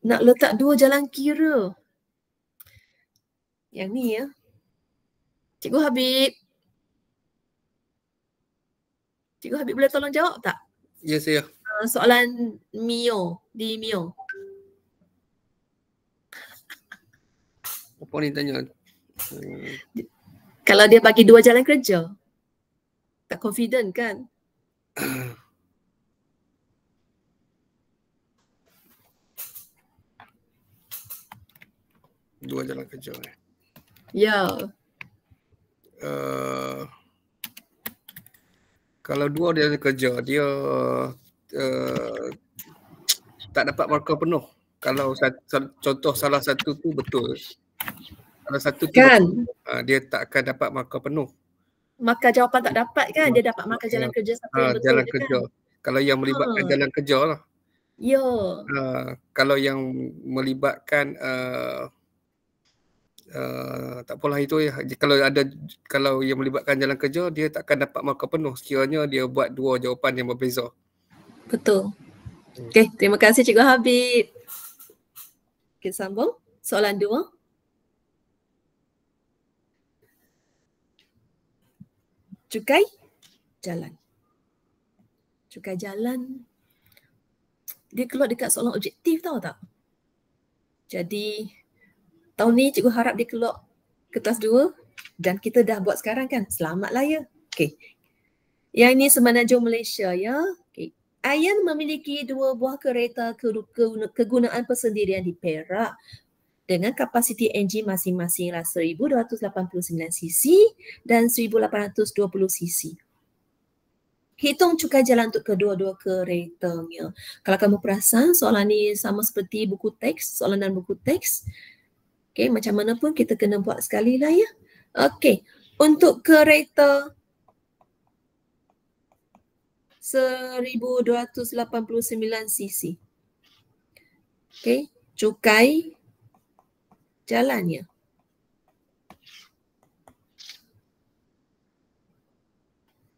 A: Nak letak dua jalan kira. Yang ni ya. Cikgu Habib. Cikgu Habib boleh tolong jawab tak?
B: Ya, saya.
A: Soalan Mio, di Mio.
B: Apa ni tanya?
A: Kalau dia bagi 2 jalan kerja, tak confident kan?
B: Dua jalan kerja.
A: Ya.
B: Kalau dua jalan kerja, dia tak dapat markah penuh. Kalau contoh salah satu tu betul. Kalau satu tu
A: Kan?
B: betul, dia tak akan dapat markah penuh.
A: Markah jawapan tak dapat kan? Dia dapat markah jalan kerja satu yang betul
B: Jalan
A: je
B: kerja.
A: kan?
B: Kalau yang melibatkan jalan kerja lah.
A: Ya.
B: Kalau yang melibatkan tak apalah itu ya. Kalau yang melibatkan jalan kerja, dia tak akan dapat markah penuh sekiranya dia buat dua jawapan yang berbeza.
A: Betul. Okey, terima kasih Cikgu Habib. Kita sambung. Soalan 2. Cukai jalan. Cukai jalan. Dia keluar dekat soalan objektif tahu tak? Jadi tahun ni cikgu harap dia keluar kertas 2 dan kita dah buat sekarang kan. Selamatlah ya. Okey. Yang ini Semenanjung Malaysia ya. Okey. Ayan memiliki 2 buah kereta kegunaan persendirian di Perak dengan kapasiti enjin masing-masing 1289 cc dan 1820 cc. Hitung cukai jalan untuk kedua-dua keretanya. Kalau kamu perasan soalan ni sama seperti buku teks, soalan dalam buku teks. Okey, macam mana pun kita kena buat sekali lah ya. Okey, untuk kereta 1289 cc. Okey, cukai jalannya.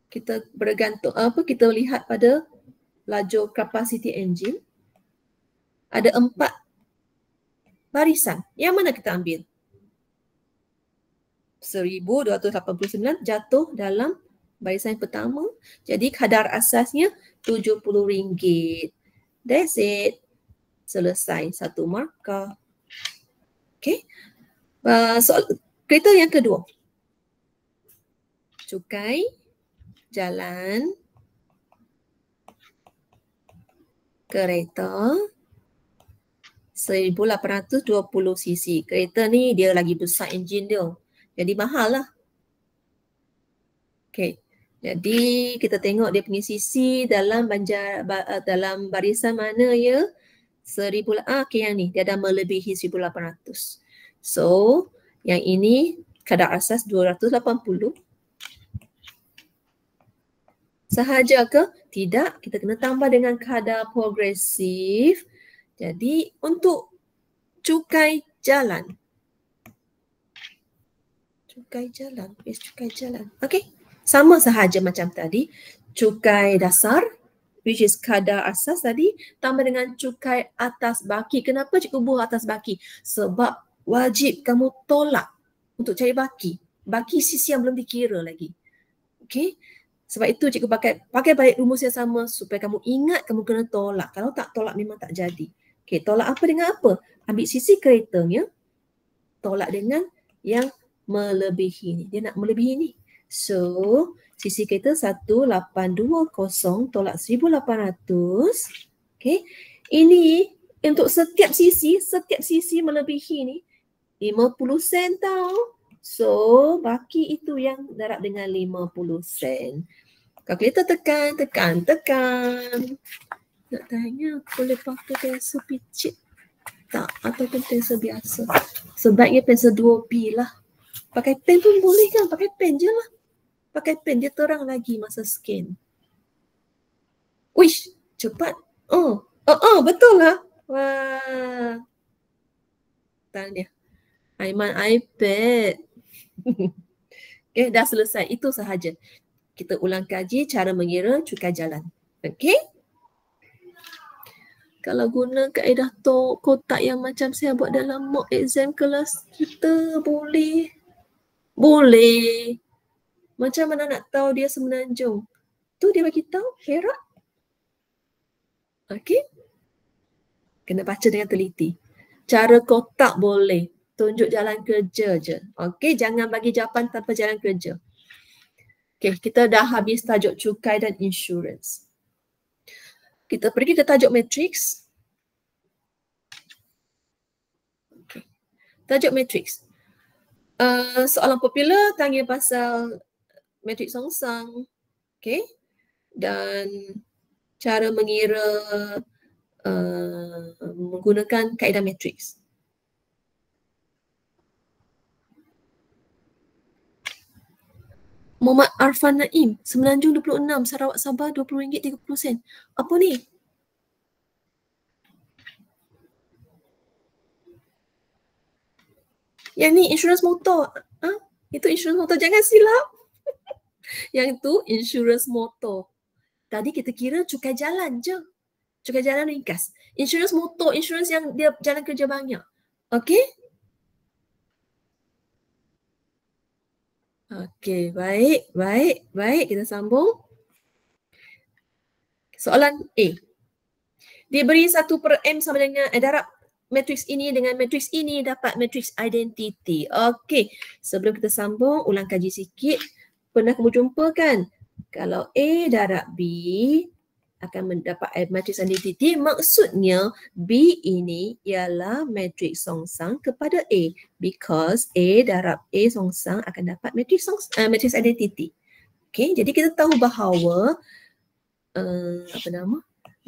A: Kita bergantung kita lihat pada laju kapasiti enjin. Ada 4 barisan. Yang mana kita ambil? 1289 jatuh dalam barisan yang pertama. Jadi kadar asasnya RM70. That's it. Selesai satu markah. Okay. Soal kereta yang kedua. Cukai jalan kereta 1820 cc. Kereta ni dia lagi besar enjin dia. Jadi mahal lah. Okay. Jadi kita tengok dia punya cc dalam dalam barisan mana ya? 1000 okay, yang ni dia dah melebihi 1800. So, yang ini kadar asas 280. Sahaja ke? Tidak. Kita kena tambah dengan kadar progresif. Jadi untuk cukai jalan. Cukai jalan. Cukai jalan. Okey. Sama sahaja macam tadi. Cukai dasar, which is kadar asas tadi, tambah dengan cukai atas baki. Kenapa cikgu buat atas baki? Sebab wajib kamu tolak untuk cari baki. Baki sisi yang belum dikira lagi. Okey. Sebab itu cikgu pakai balik rumus yang sama supaya kamu ingat kamu kena tolak. Kalau tak tolak memang tak jadi. Okey, tolak apa dengan apa? Ambil sisi keretanya, tolak dengan yang melebihi ni. Dia nak melebihi ni. So, sisi kereta 1820 tolak 1800. Okey. Ini untuk setiap sisi melebihi ni 50 sen tau. So, baki itu yang darab dengan 50 sen. Kalkulator tekan. Nak tanya, boleh pakai pensel picit tak? Ataupun pensel biasa? Sebaiknya pensel 2B lah. Pakai pen pun boleh kan? Pakai pen je lah. Pakai pen, dia terang lagi masa scan. Wish, cepat. Betul lah. Wah. Tangan dia. Aiman iPad. Okay, dah selesai. Itu sahaja. Kita ulang kaji cara mengira cukai jalan. Okay. Kalau guna kaedah kotak yang macam saya buat dalam mock exam kelas kita, boleh. Boleh. Macam mana nak tahu dia semenanjung? Tu dia bagi tahu Perak. Okey. Kena baca dengan teliti. Cara kotak boleh. Tunjuk jalan kerja je. Okey, jangan bagi jawapan tanpa jalan kerja. Okey, kita dah habis tajuk cukai dan insurans. Kita pergi ke tajuk matrix. Okay. Tajuk matrix. Soalan popular tanya pasal matrix songsang. Okay. Dan cara mengira menggunakan kaedah matrix. Muhammad Arfan Naim, Semenanjung 26, Sarawak Sabah RM20.30. Apa ni? Yang ni insurans motor. Itu insurans motor, jangan silap. Yang tu insurans motor. Tadi kita kira cukai jalan je. Cukai jalan ringkas. Insurans motor, insurans yang dia jalan kerja banyak. Okey? Okey, baik. Kita sambung. Soalan A. Diberi 1/m sama dengan darab matriks ini dengan matriks ini dapat matriks identiti. Okey, sebelum kita sambung, ulang kaji sikit. Pernah kamu jumpa kan? Kalau A darab B akan mendapat matriks identiti, maksudnya B ini ialah matriks songsang kepada A, because A darab A songsang akan dapat matriks identiti. Okey, jadi kita tahu bahawa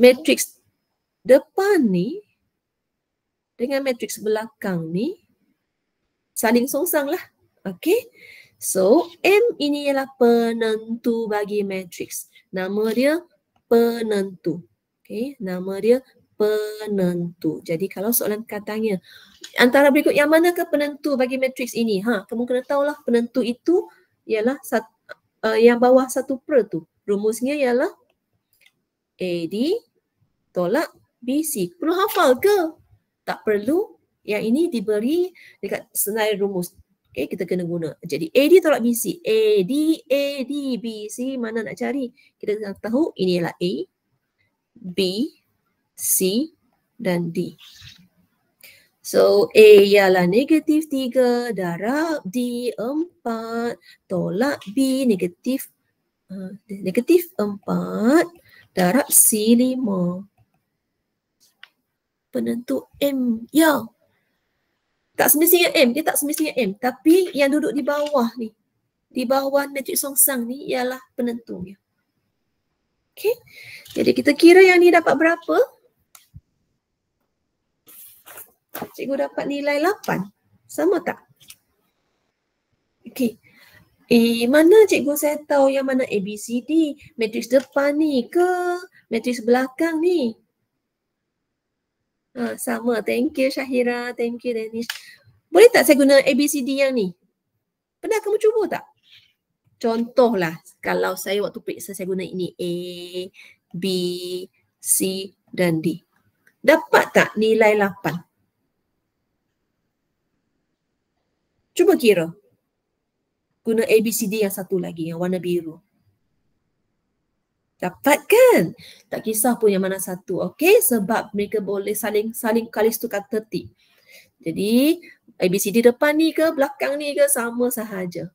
A: matriks depan ni dengan matriks belakang ni saling songsang lah. Okey, so M ini ialah penentu bagi matriks. Nama dia penentu. Okey, nama dia penentu. Jadi kalau soalan katanya antara berikut yang manakah penentu bagi matriks ini? Kamu kena tahulah penentu itu ialah yang bawah 1/, tu. Rumusnya ialah AD tolak BC. Perlu hafal ke? Tak perlu. Yang ini diberi dekat senarai rumus. Okay, kita kena guna. Jadi AD tolak BC. AD, BC, mana nak cari? Kita nak tahu ini ialah A, B, C dan D. So A ialah -3 darab D 4 tolak B -4 darab C 5. Penentu M. Ya. Tak semestinya M. Dia tak semestinya M. Tapi yang duduk di bawah ni. Di bawah matriks songsang ni ialah penentunya. Okey. Jadi kita kira yang ni dapat berapa? Cikgu dapat nilai 8. Sama tak? Okey. Mana cikgu saya tahu yang mana A, B, C, D? Matriks depan ni ke matriks belakang ni? Sama. Thank you Syahira. Thank you Danish. Boleh tak saya guna A, B, C, D yang ni? Pernah kamu cuba tak? Contohlah kalau saya waktu periksa saya guna ini A, B, C dan D. Dapat tak nilai 8? Cuba kira. Guna A, B, C, D yang satu lagi yang warna biru. Dapat kan? Tak kisah pun yang mana satu. Okey, sebab mereka boleh saling kalis tukar tertib. Jadi ABCD depan ni ke belakang ni ke sama sahaja.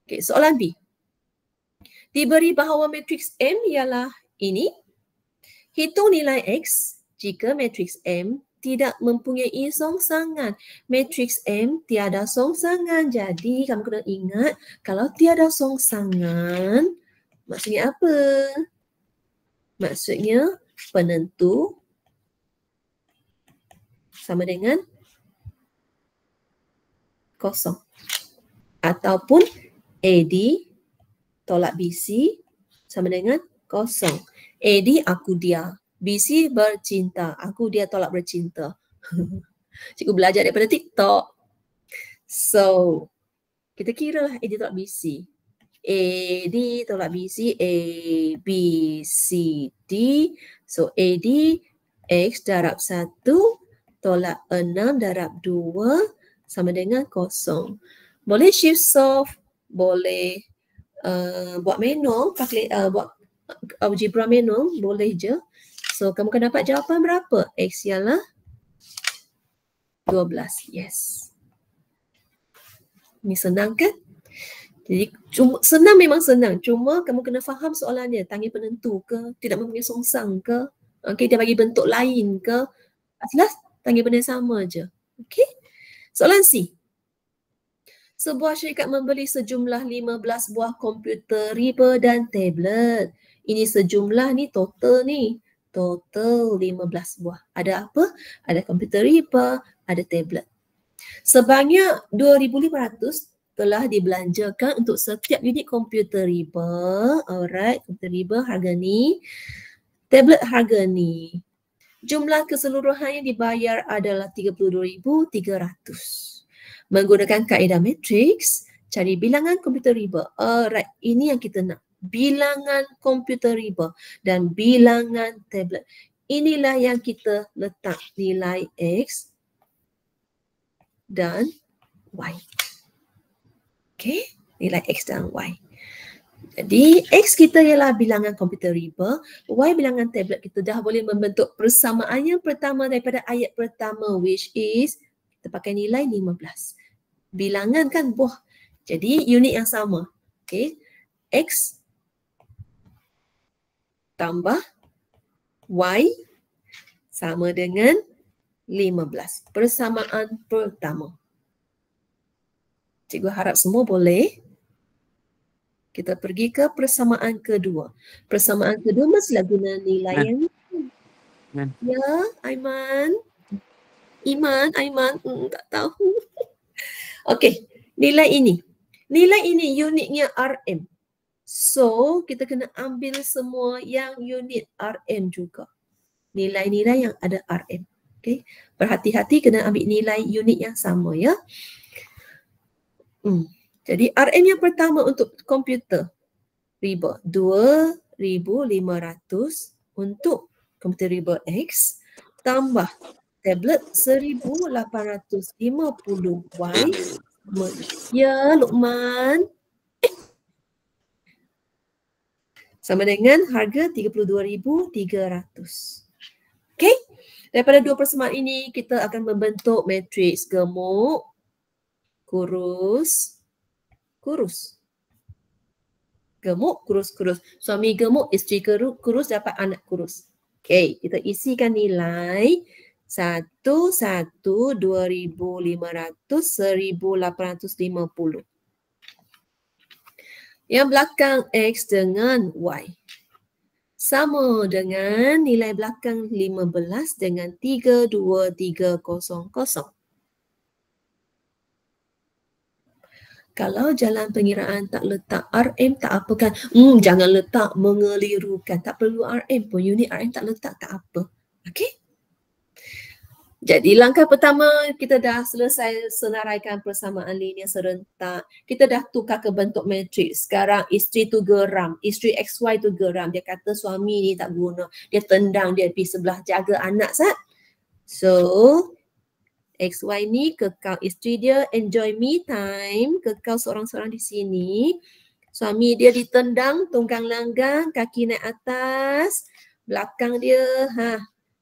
A: Okey, soalan B. Diberi bahawa matriks M ialah ini. Hitung nilai X jika matriks M tidak mempunyai songsangan. Matriks M tiada songsangan. Jadi kamu kena ingat kalau tiada songsangan maksudnya apa? Maksudnya penentu sama dengan kosong. Ataupun AD tolak BC sama dengan kosong. AD aku dia. BC bercinta. Aku dia tolak bercinta. Cikgu belajar daripada TikTok. So, kita kira lah AD tolak BC. AD tolak BC, A, B, C, D. So AD X darab 1 tolak 6 darab 2 sama dengan 0. Boleh shift solve, boleh buat manual, buat algebra manual, boleh je. So kamu akan dapat jawapan berapa? X ialah 12. Yes. Ini senang kan? Jadi senang memang senang. Cuma kamu kena faham soalannya. Tangi penentu ke? Tidak mempunyai songsang ke? Okay, dia bagi bentuk lain ke? Jelas tangi benda sama je. Okay. Soalan C. Sebuah syarikat membeli sejumlah 15 buah komputer riba dan tablet. Ini sejumlah ni total ni. Total 15 buah. Ada apa? Ada komputer riba, ada tablet. Sebanyak 2,500 telah dibelanjakan untuk setiap unit komputer riba. Alright, komputer riba harga ni. Tablet harga ni. Jumlah keseluruhan yang dibayar adalah 32,300. Menggunakan kaedah matriks, cari bilangan komputer riba. Alright, ini yang kita nak. Bilangan komputer riba dan bilangan tablet. Inilah yang kita letak nilai X dan Y. Okay, nilai X dan Y. Jadi X kita ialah bilangan komputer riba, Y bilangan tablet. Kita dah boleh membentuk persamaan yang pertama daripada ayat pertama, which is kita pakai nilai 15. Bilangan kan buah. Jadi unit yang sama. Okay, X tambah Y sama dengan 15. Persamaan pertama. Cikgu harap semua boleh. Kita pergi ke persamaan kedua. Persamaan kedua mestilah guna nilai yang ya, Aiman. Aiman, tak tahu. Okey, nilai ini. Nilai ini unitnya RM. So, kita kena ambil semua yang unit RM juga. Nilai-nilai yang ada RM. Okey, berhati-hati kena ambil nilai unit yang sama ya. Jadi RM yang pertama untuk komputer riba 2,500 untuk komputer riba X tambah tablet 1,850 Y. Ya, Luqman. Sama dengan harga 32,300. Okey. Daripada dua persamaan ini kita akan membentuk matriks gemuk, kurus, kurus. Gemuk, kurus, kurus. Suami gemuk, isteri kurus, dapat anak kurus. Okey, kita isikan nilai 1, 1, 2,500, 1,850. Yang belakang X dengan Y. Sama dengan nilai belakang 15 dengan 32,300. Kalau jalan pengiraan tak letak RM tak apa kan? Jangan letak mengelirukan. Tak perlu RM pun. Unit RM tak letak tak apa. Okey? Jadi langkah pertama kita dah selesai senaraikan persamaan linear serentak. Kita dah tukar ke bentuk matriks. Sekarang isteri tu geram. Isteri XY tu geram. Dia kata suami ni tak guna. Dia tendang dia pergi sebelah jaga anak sat. So XY ni kekal isteri dia enjoy me time. Kekal seorang-seorang di sini. Suami dia ditendang, tunggang langgang, kaki naik atas. Belakang dia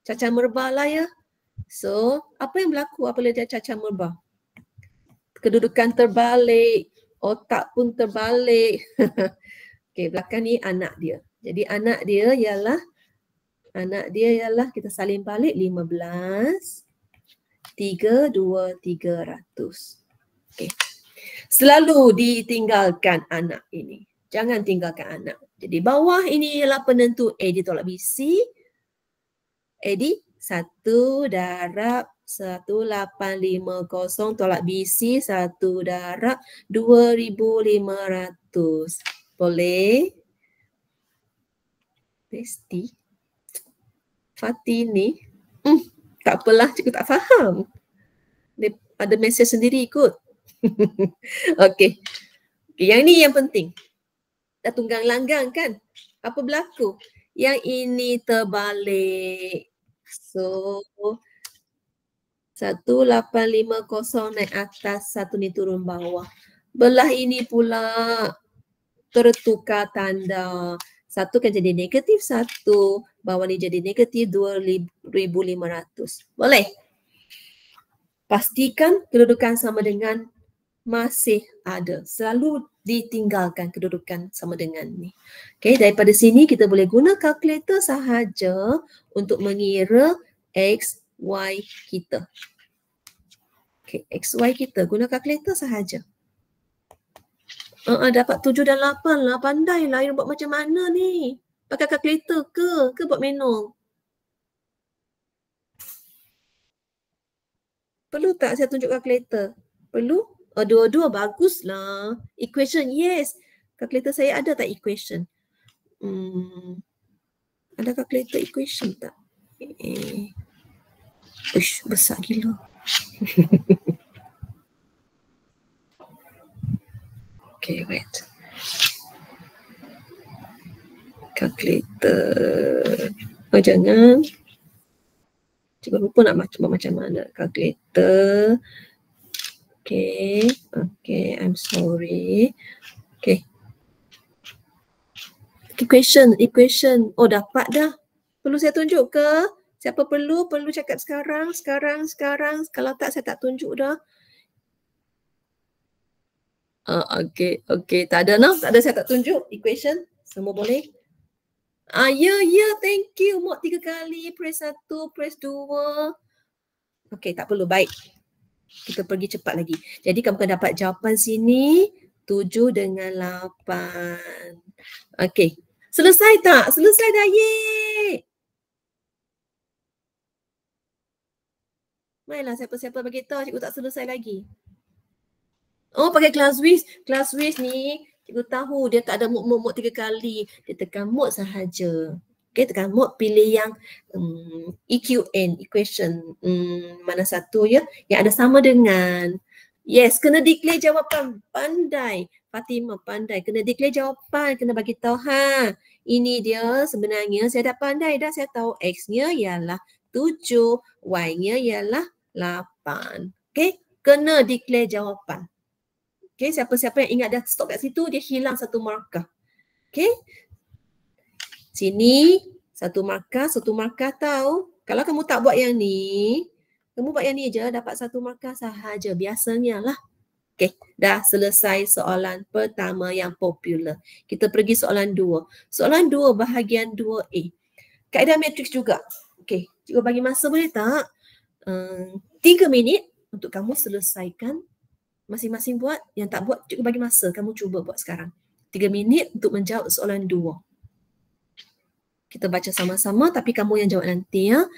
A: cacah merbah lah ya. So, apa yang berlaku apabila dia cacah merbah? Kedudukan terbalik, otak pun terbalik. Okey, belakang ni anak dia. Jadi anak dia ialah kita salin balik 15, 3, 2, 300. Okey. Selalu ditinggalkan anak ini. Jangan tinggalkan anak. Jadi bawah ini ialah penentu A ditolak BC. AD 1 darab 1,850 tolak BC 1 darab 2,500. Boleh? Besti. Fatih ni. Tak apalah, cikgu tak faham. Dia ada mesej sendiri ikut. Okey. Yang ni yang penting. Dah tunggang langgang kan? Apa berlaku? Yang ini terbalik. So 1850 naik atas, 1 ni turun bawah. Belah ini pula tertukar tanda. 1 kan jadi negatif 1, bawah ni jadi negatif 2500. Boleh? Pastikan kedudukan sama dengan masih ada. Selalu ditinggalkan kedudukan sama dengan ni. Okay, daripada sini kita boleh guna kalkulator sahaja untuk mengira X, Y kita. Okay, X, Y kita guna kalkulator sahaja. Dapat 7 dan 8 lah. Pandai lah. Buat macam mana ni? Pakai kalkulator ke? Ke buat manual? Perlu tak saya tunjuk kalkulator? Perlu? Dua-dua baguslah. Equation, yes. Kalkulator saya ada tak equation? Ada kalkulator equation tak? Uish, besar gila. Okay, wait. Kalkulator. Oh, jangan. Cikgu lupa nak buat macam mana. Kalkulator. Okay. Okay, I'm sorry. Okay. Equation. Oh, dapat dah. Perlu saya tunjuk ke? Siapa perlu cakap sekarang. Kalau tak, saya tak tunjuk dah. Okay. Tak ada, saya tak tunjuk equation. Semua boleh? Ya, thank you. Mod 3 kali, press 1, press 2. Okay, tak perlu, baik. Kita pergi cepat lagi. Jadi kamu akan dapat jawapan sini 7 dengan 8. Okay. Selesai tak? Selesai dah, yeay! Mainlah siapa-siapa beritahu cikgu tak selesai lagi. Oh, pakai Classwiz. Classwiz ni cikgu tahu dia tak ada mod 3 kali. Dia tekan mod sahaja. Okay, tekan mod, pilih yang EQN, equation. Mana satu ya? Yang ada sama dengan. Yes, kena declare jawapan. Pandai. Fatimah pandai. Kena declare jawapan. Kena bagi tahu. Ini dia sebenarnya saya dah pandai dah. Saya tahu X-nya ialah 7. Y-nya ialah 8. Okay, kena declare jawapan. Okay, siapa-siapa yang ingat dah stop kat situ, dia hilang 1 markah. Okay. Sini, 1 markah tahu. Kalau kamu tak buat yang ni, kamu buat yang ni je, dapat 1 markah sahaja. Biasanya lah. Okay, dah selesai soalan pertama yang popular. Kita pergi soalan 2. Soalan 2 bahagian 2A. Kaedah matriks juga. Okay, cikgu bagi masa boleh tak? 3 minit untuk kamu selesaikan. Masing-masing buat, yang tak buat cikgu bagi masa, kamu cuba buat sekarang. 3 minit untuk menjawab soalan 2. Kita baca sama-sama tapi kamu yang jawab nanti ya.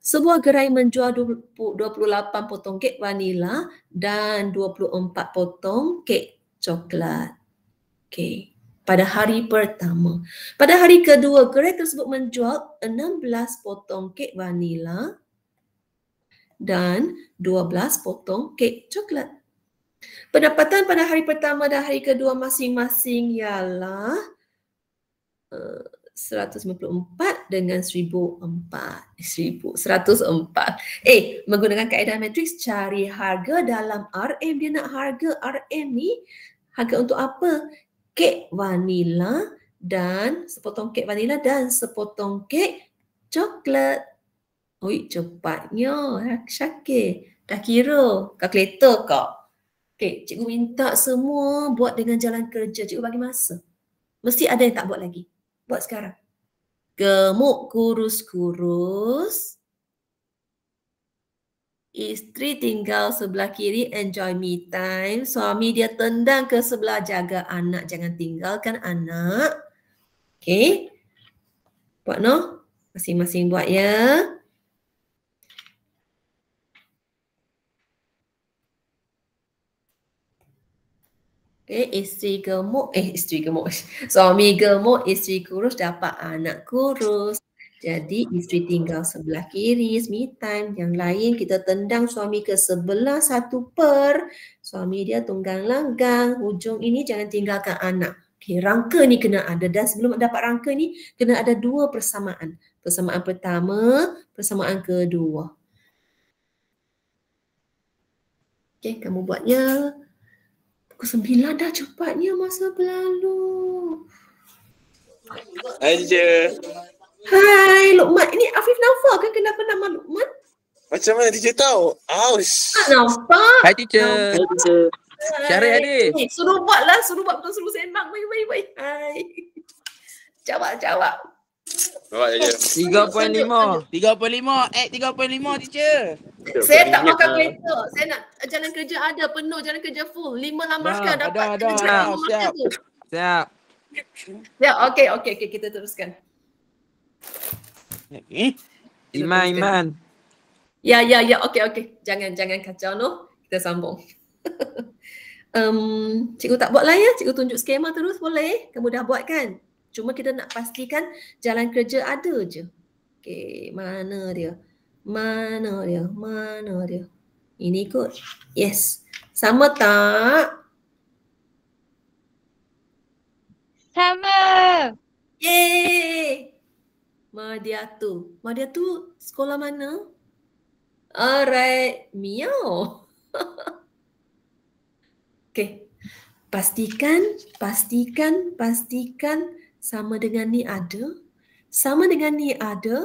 A: Sebuah gerai menjual 28 potong kek vanila dan 24 potong kek coklat. Okey. Pada hari pertama. Pada hari kedua, gerai tersebut menjual 16 potong kek vanila dan 12 potong kek coklat. Pendapatan pada hari pertama dan hari kedua masing-masing ialah 194 dengan 104. Menggunakan kaedah matriks cari harga dalam RM. Dia nak harga RM ni, harga untuk apa? Kek vanila dan sepotong kek vanila dan sepotong kek coklat. Oi, cepatnya Syakir. Dah kira kalkulator kau. Okay, cikgu minta semua buat dengan jalan kerja. Cikgu bagi masa. Mesti ada yang tak buat lagi. Buat sekarang. Gemuk kurus-kurus. Isteri tinggal sebelah kiri, enjoy me time. Suami dia tendang ke sebelah, jaga anak. Jangan tinggalkan anak. Okay. Buat no? Masing-masing buat ya. Okay, suami gemuk, isteri kurus, dapat anak kurus. Jadi isteri tinggal sebelah kiri, me time. Yang lain kita tendang suami ke sebelah 1 per. Suami dia tunggang langgang. Hujung ini jangan tinggalkan anak. Okay, rangka ni kena ada dan sebelum dapat rangka ni kena ada dua persamaan. Persamaan pertama, persamaan kedua. Okay, kamu buatnya pukul 9 dah, cepatnya masa berlalu.
C: Hai teacher.
A: Hai Luqman, ini Afif Naufal kan? Kenapa nama Luqman?
C: Macam mana teacher tahu? Aus.
A: Tak nampak.
D: Hai teacher. Syarif Adik.
A: Suruh buatlah, suruh buat betul, suruh senang. Baik. Hai. Jawab.
C: Bawa teacher.
D: 3.5.
F: 3.5. 3.5 teacher.
A: Saya tak makan kereta. Saya nak jalan kerja ada penuh, jalan kerja full. 5 lamarkan dapat.
F: ada. Siap.
D: Siap.
A: Ya, okey, kita teruskan.
D: Iman.
A: Ya, okey. Jangan kacau noh. Kita sambung. Cikgu tak buat lah ya. Cikgu tunjuk skema terus boleh? Kamu dah buat kan? Cuma kita nak pastikan jalan kerja ada je. Okey, mana dia? Ini kot. Yes. Sama tak?
G: Sama.
A: Yeay. Madiatu sekolah mana? Alright. Miau. Okay. Pastikan sama dengan ni ada.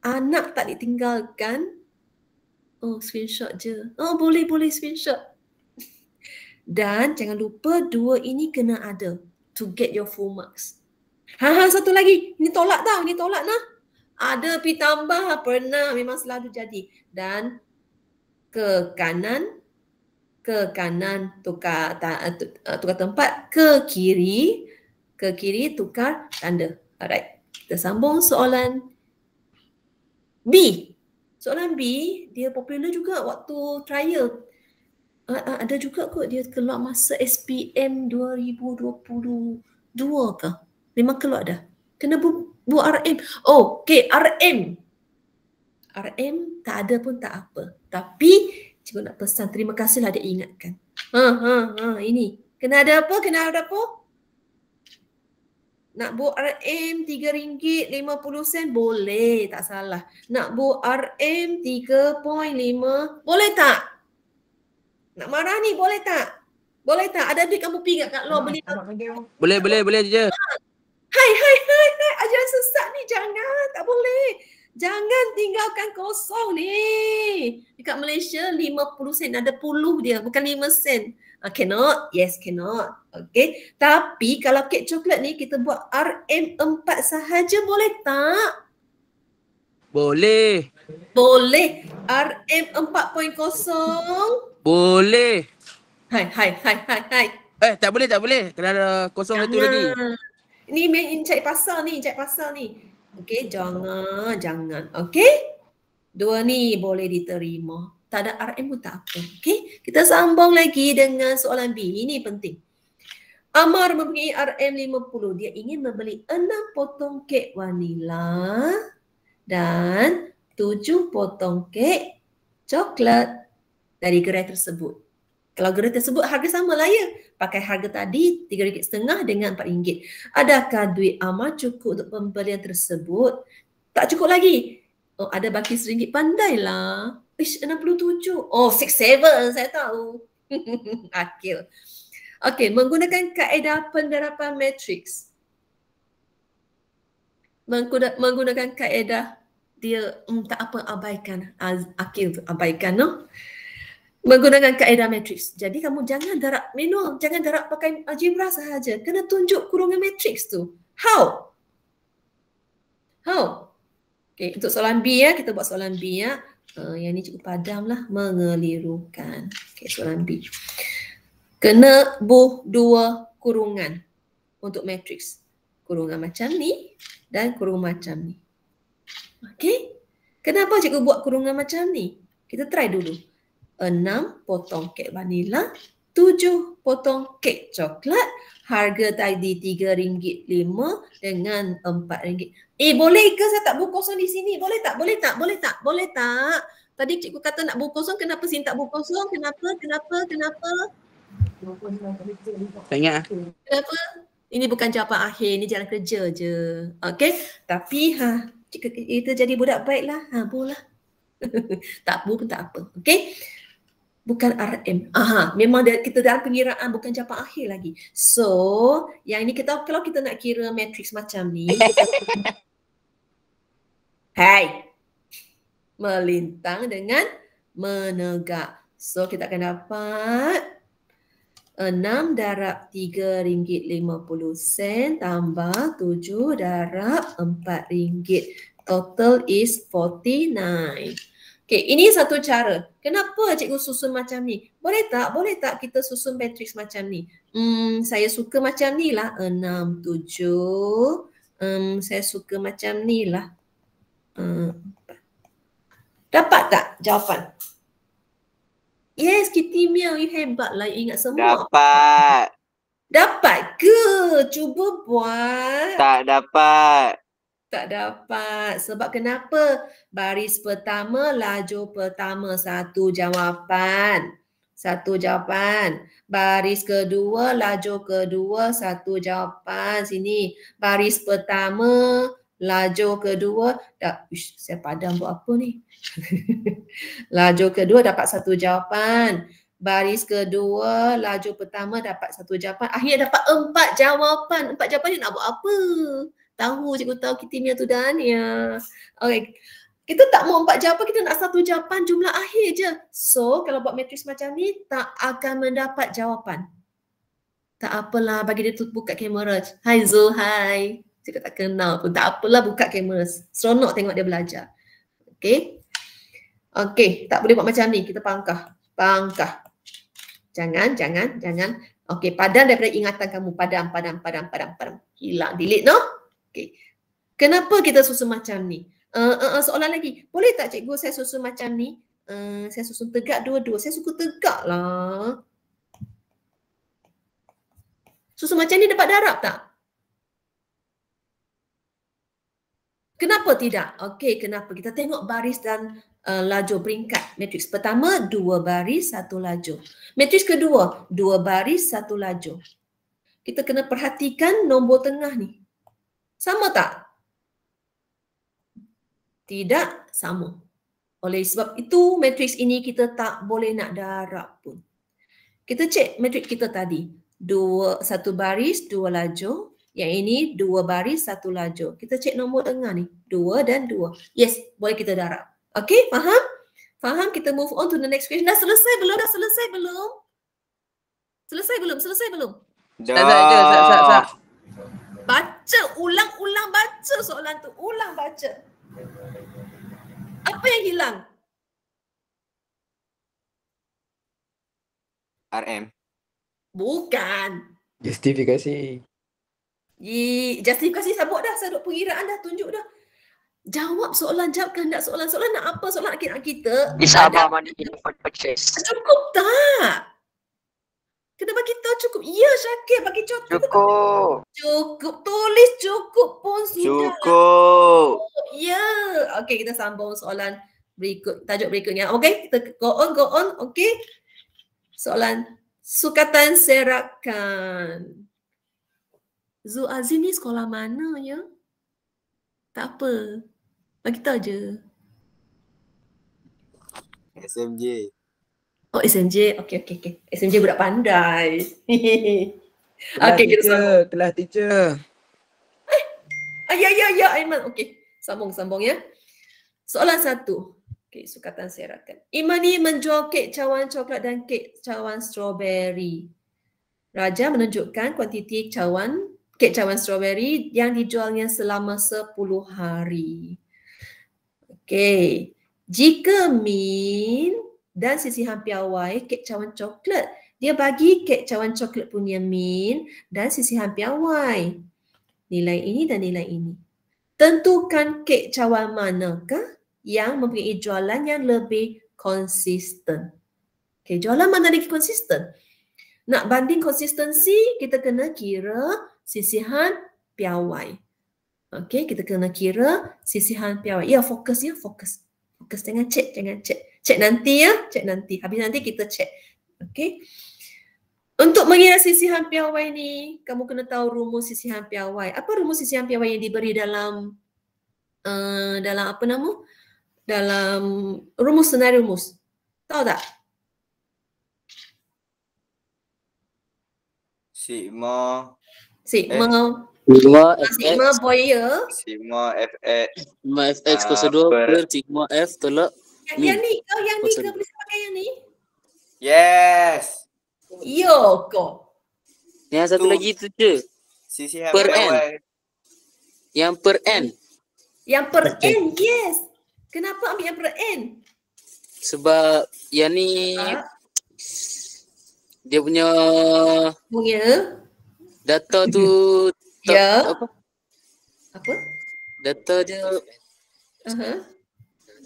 A: Anak tak ditinggalkan. Oh, screenshot je. Oh, boleh screenshot. Dan jangan lupa dua ini kena ada to get your full marks. Satu lagi. Ini tolak nah. Ada pi tambah, pernah, memang selalu jadi. Dan ke kanan tukar tempat, ke kiri tukar tanda. Alright. Kita sambung soalan B. Soalan B, dia popular juga waktu trial. Ada juga kot dia keluar masa SPM 2022 ke? Memang keluar dah. Kena buat RM. Oh, okay, RM tak ada pun tak apa. Tapi cikgu nak pesan, terima kasihlah dia ingatkan. Ini. Kena ada apa? Nak buat RM RM3.50 boleh, tak salah. Nak buat RM 3.5 boleh tak? Nak marah ni boleh tak? Ada duit kamu pergi kat Law beli.
D: Boleh je.
A: Hai. Ajaran sesat ni jangan, tak boleh. Jangan tinggalkan kosong ni. Dekat Malaysia 50 sen ada puluh dia, bukan 5 sen. Cannot? Yes, cannot. Okay. Tapi kalau kek coklat ni kita buat RM4 sahaja boleh tak?
D: Boleh.
A: RM4.0.
D: Boleh.
A: Hai.
D: Tak boleh. Kena ada kosong satu lagi.
A: Ni main cari pasal ni. Okey, jangan. Okey? Dua ni boleh diterima. Tak ada RM pun tak apa. Okey? Kita sambung lagi dengan soalan B. Ini penting. Amar mempunyai RM50. Dia ingin membeli 6 potong kek vanila dan 7 potong kek coklat dari gerai tersebut. Kalau gerai tersebut harga sama lah ya. Pakai harga tadi RM3.50 dengan RM4. Adakah duit Amar cukup untuk pembelian tersebut? Tak cukup lagi. Oh, ada baki RM1. Pandailah. 67. Oh, 67 saya tahu. Akil. Okey, menggunakan kaedah penerapan matriks. Menggunakan kaedah dia tak apa abaikan. Akil tu abaikan, no? Menggunakan kaedah matriks. Jadi kamu jangan darab manual, jangan darab pakai algebra sahaja. Kena tunjuk kurungan matriks tu. How? Okay, untuk soalan B ya, kita buat soalan B ya. Yang ni cukup padam lah, mengelirukan. Okay, soalan B. Kena dua kurungan untuk matriks. Kurungan macam ni dan kurungan macam ni. Okay? Kenapa cikgu buat kurungan macam ni? Kita try dulu. 6 potong kek vanila, 7 potong kek coklat, harga tadi RM3.5 dengan RM4. Boleh ke saya tak buku kosong di sini? Boleh tak? Tadi cikgu kata nak buku kosong, kenapa sini tak buku kosong? Kenapa?
F: Tak ingat.
A: Kenapa? Ini bukan jawapan akhir, ini jalan kerja je. Okey, tapi kita jadi budak baik lah. Boleh. Tak apa pun tak apa. Okey. Bukan RM. Memang kita dalam pengiraan bukan jawapan akhir lagi. So, yang ini kalau kita nak kira matriks macam ni, melintang dengan menegak. So, kita akan dapat 6 darab RM3.50 tambah 7 darab RM4. Total is 49. Okay, ini satu cara. Kenapa cikgu susun macam ni? Boleh tak kita susun matriks macam ni? Saya suka macam ni lah. 6, 7. Saya suka macam ni lah. Dapat tak jawapan? Yes, Kitty Meow, you hebat lah, you ingat semua.
H: Dapat.
A: Dapat ke? Cuba buat.
H: Tak dapat.
A: Tak dapat. Sebab kenapa? Baris pertama, laju pertama, satu jawapan. Satu jawapan. Baris kedua, laju kedua, satu jawapan. Sini. Baris pertama, laju kedua. Saya padam buat apa ni? Laju kedua dapat satu jawapan. Baris kedua, laju pertama dapat satu jawapan. Akhirnya dapat 4 jawapan. 4 jawapan ni nak buat apa? Tahu, cikgu tahu kita ni tu Dania. Okay. Kita tak mau 4 jawapan, kita nak satu jawapan jumlah akhir je. So, kalau buat matriks macam ni, tak akan mendapat jawapan. Tak apalah, bagi dia tu buka kamera. Hai Zul, hai. Cikgu tak kenal pun. Tak apalah, buka kamera. Seronok tengok dia belajar. Okay. Okay, tak boleh buat macam ni. Kita pangkah. Jangan. Okay, padam daripada ingatan kamu. Padam. Hilang, delete no? Okay. Kenapa kita susun macam ni? Soalan lagi. Boleh tak cikgu saya susun macam ni? Saya susun tegak dua-dua. Saya suka tegak lah. Susun macam ni dapat darab tak? Kenapa tidak? Okey, kenapa? Kita tengok baris dan lajur peringkat. Matriks pertama, 2 baris, 1 lajur. Matriks kedua, 2 baris, 1 lajur. Kita kena perhatikan nombor tengah ni. Sama tak? Tidak sama. Oleh sebab itu, matriks ini kita tak boleh nak darab pun. Kita cek matriks kita tadi. 1 baris, 2 lajur. Yang ini 2 baris, 1 lajur. Kita cek nombor tengah ni. 2 dan 2. Yes, boleh kita darab. Okay, faham? Faham? Kita move on to the next question. Dah selesai belum? Selesai belum?
H: Dah.
A: Baca, ulang baca soalan tu. Ulang baca. Apa yang hilang?
H: RM.
A: Bukan.
I: Justifikasi.
A: Justifikasi sabuk dah, sabuk pengiraan dah, tunjuk dah. Jawab soalan, jawab kehendak soalan. Soalan nak apa? Soalan nak kita.
E: Isabah money for purchase.
A: Cukup tak? Kena bagi tahu cukup. Ya, Syakir bagi contoh. Cukup. Tulis cukup pun sudah.
H: Cukup.
A: Ya. Okey, kita sambung soalan berikut. Tajuk berikutnya. Okey, kita go on. Okey. Soalan sukatan serakan. Zul Azim ni sekolah mana ya? Tak apa. Bagi tahu je.
H: SMJ.
A: Oh, SMJ. Okey. SMJ budak pandai. Okey, kita sambung.
D: Kelas teacher.
A: Ya, Aiman. Okey, sambung ya. Soalan 1. Okey, sukatan serakan. Imani menjual kek cawan coklat dan kek cawan strawberry. Raja menunjukkan kuantiti kek cawan strawberry yang dijualnya selama 10 hari. Okey. Jika min dan sisihan piawai kek cawan coklat, dia bagi kek cawan coklat punya min dan sisihan piawai. Nilai ini dan nilai ini. Tentukan kek cawan manakah yang mempunyai jualan yang lebih konsisten. Okey, jualan mana lagi konsisten? Nak banding konsistensi, kita kena kira sisihan piawai. Okey, kita kena kira sisihan piawai. Ya, fokus. Fokus, jangan cek. Cek nanti ya, Habis nanti kita cek. Okey. Untuk mengira sisihan piawai ni, kamu kena tahu rumus sisihan piawai. Apa rumus sisihan piawai yang diberi dalam dalam apa nama? Dalam rumus senario rumus. Tahu tak?
H: Sigma
A: Sigma
D: Sigma
A: Boyer.
H: Sigma FX
D: Sigma FX kuasa 2 per Sigma F tolak
A: Yang ni kau yang ni
D: Kuasa
A: ke
D: dua.
A: boleh pakai yang ni?
H: Yes.
A: Yo kau.
D: Yang satu
H: Tu.
D: lagi tu je.
H: Sisihan
D: Per
H: piawai.
D: Yang per N.
A: Yang per N, yes. Kenapa ambil yang per N?
D: Sebab yang ni dia punya
A: Punya.
D: data tu
A: Ya.
D: apa?
A: Apa?
D: Data dia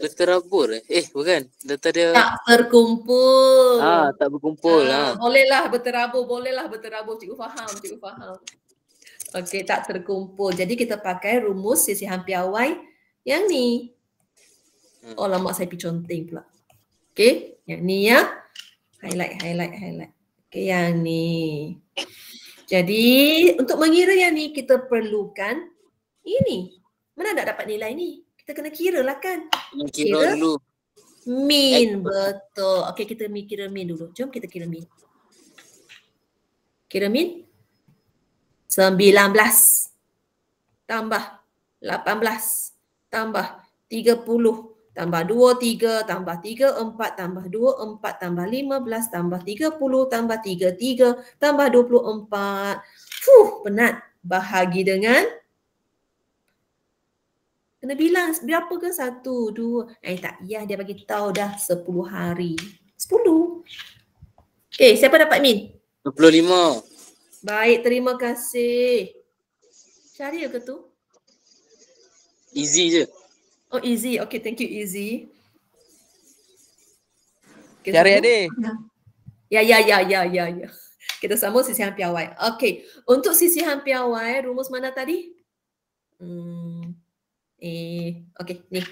D: berterabur bukan. Data dia
A: Tak terkumpul.
D: tak berkumpul
A: Bolehlah berterabur, Cikgu faham. Okey, tak terkumpul. Jadi kita pakai rumus sisihan piawai yang ni. Oh lama saya pergi conteng pula. Okey, yang ni ya. Highlight. Okey, yang ni. Jadi untuk mengira yang ni kita perlukan ini. Mana nak dapat nilai ni? Kita kena kira lah kan.
D: kira dulu.
A: Min, betul. Okey, kita kira min dulu. Jom kita kira min. Kira min. 19 tambah 18 tambah 30 tambah 23 tambah 34 tambah 24 tambah 15 tambah 30 tambah 33 tambah 24. Penat. Bahagi dengan kena bilang berapa ke? 1, 2. Tak payah dia bagi tahu dah 10 hari. 10. Okey, siapa dapat min?
D: 25.
A: Baik, terima kasih. Cari ke tu?
D: Easy je.
A: Oh, easy. Okay, thank you, easy. Okay,
F: Cari
A: sambung.
F: adik.
A: Ya. Kita sambung sisihan piawai. Okay, untuk sisihan piawai, rumus mana tadi? Okay, ni.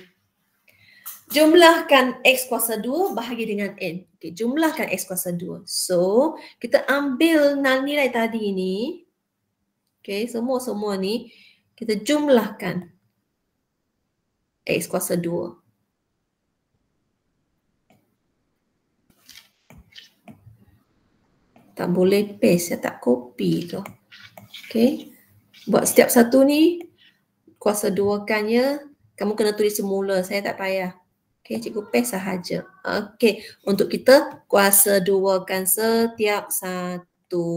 A: Jumlahkan X kuasa 2 bahagi dengan N. Okay, jumlahkan X kuasa 2. So, kita ambil nilai tadi ni. Okay, semua ni. Kita jumlahkan X kuasa 2. Tak boleh paste, tak copy tu. Okay. Buat setiap satu ni, kuasa 2 kannya, kamu kena tulis semula. Saya tak payah. Okay, cikgu paste sahaja. Okay, untuk kita kuasa 2kan setiap satu.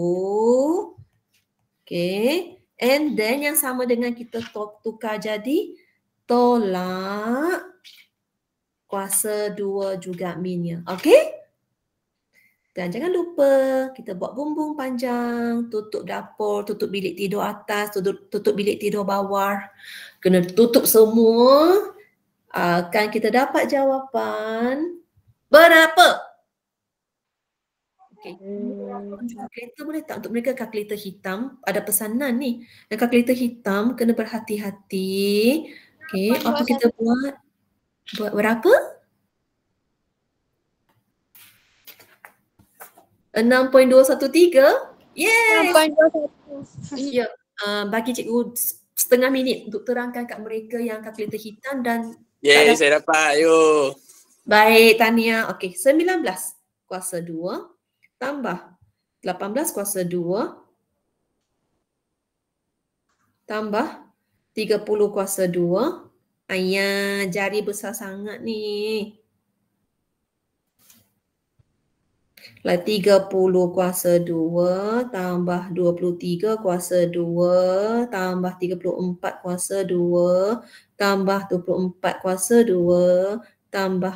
A: Okay, and then yang sama dengan kita tukar jadi tolak kuasa 2 juga minnya. Okay? Dan jangan lupa kita buat bumbung panjang, tutup dapur, tutup bilik tidur atas, tutup bilik tidur bawah. Kena tutup semua. Akan kita dapat jawapan berapa? Okey. Kalkulator boleh tak untuk mereka kalkulator hitam? Ada pesanan ni. Dan kalkulator hitam kena berhati-hati. Okey, apa kita buat? Buat berapa? 6.213. Yes.
G: 6.21.
A: Ya. Bagi cikgu setengah minit untuk terangkan kat mereka yang kalkulator hitam dan
C: Yeay, saya dapat. Yo.
A: baik, Tania. Okey, 19 kuasa 2 tambah 18 kuasa 2 tambah 30 kuasa 2. Ayah, jari besar sangat ni. Lah 30 kuasa 2 tambah 23 kuasa 2 tambah 34 kuasa 2 tambah 24 kuasa 2 tambah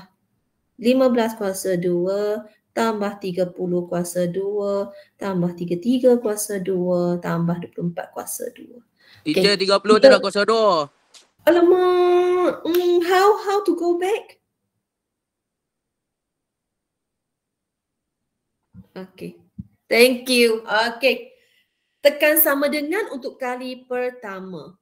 A: 15 kuasa 2 tambah 30 kuasa 2 tambah 33 kuasa 2 tambah 24 kuasa 2.
D: Teacher 30 tak nak kuasa 2.
A: Alamak, how to go back? Okay, thank you. Okay, tekan sama dengan untuk kali pertama.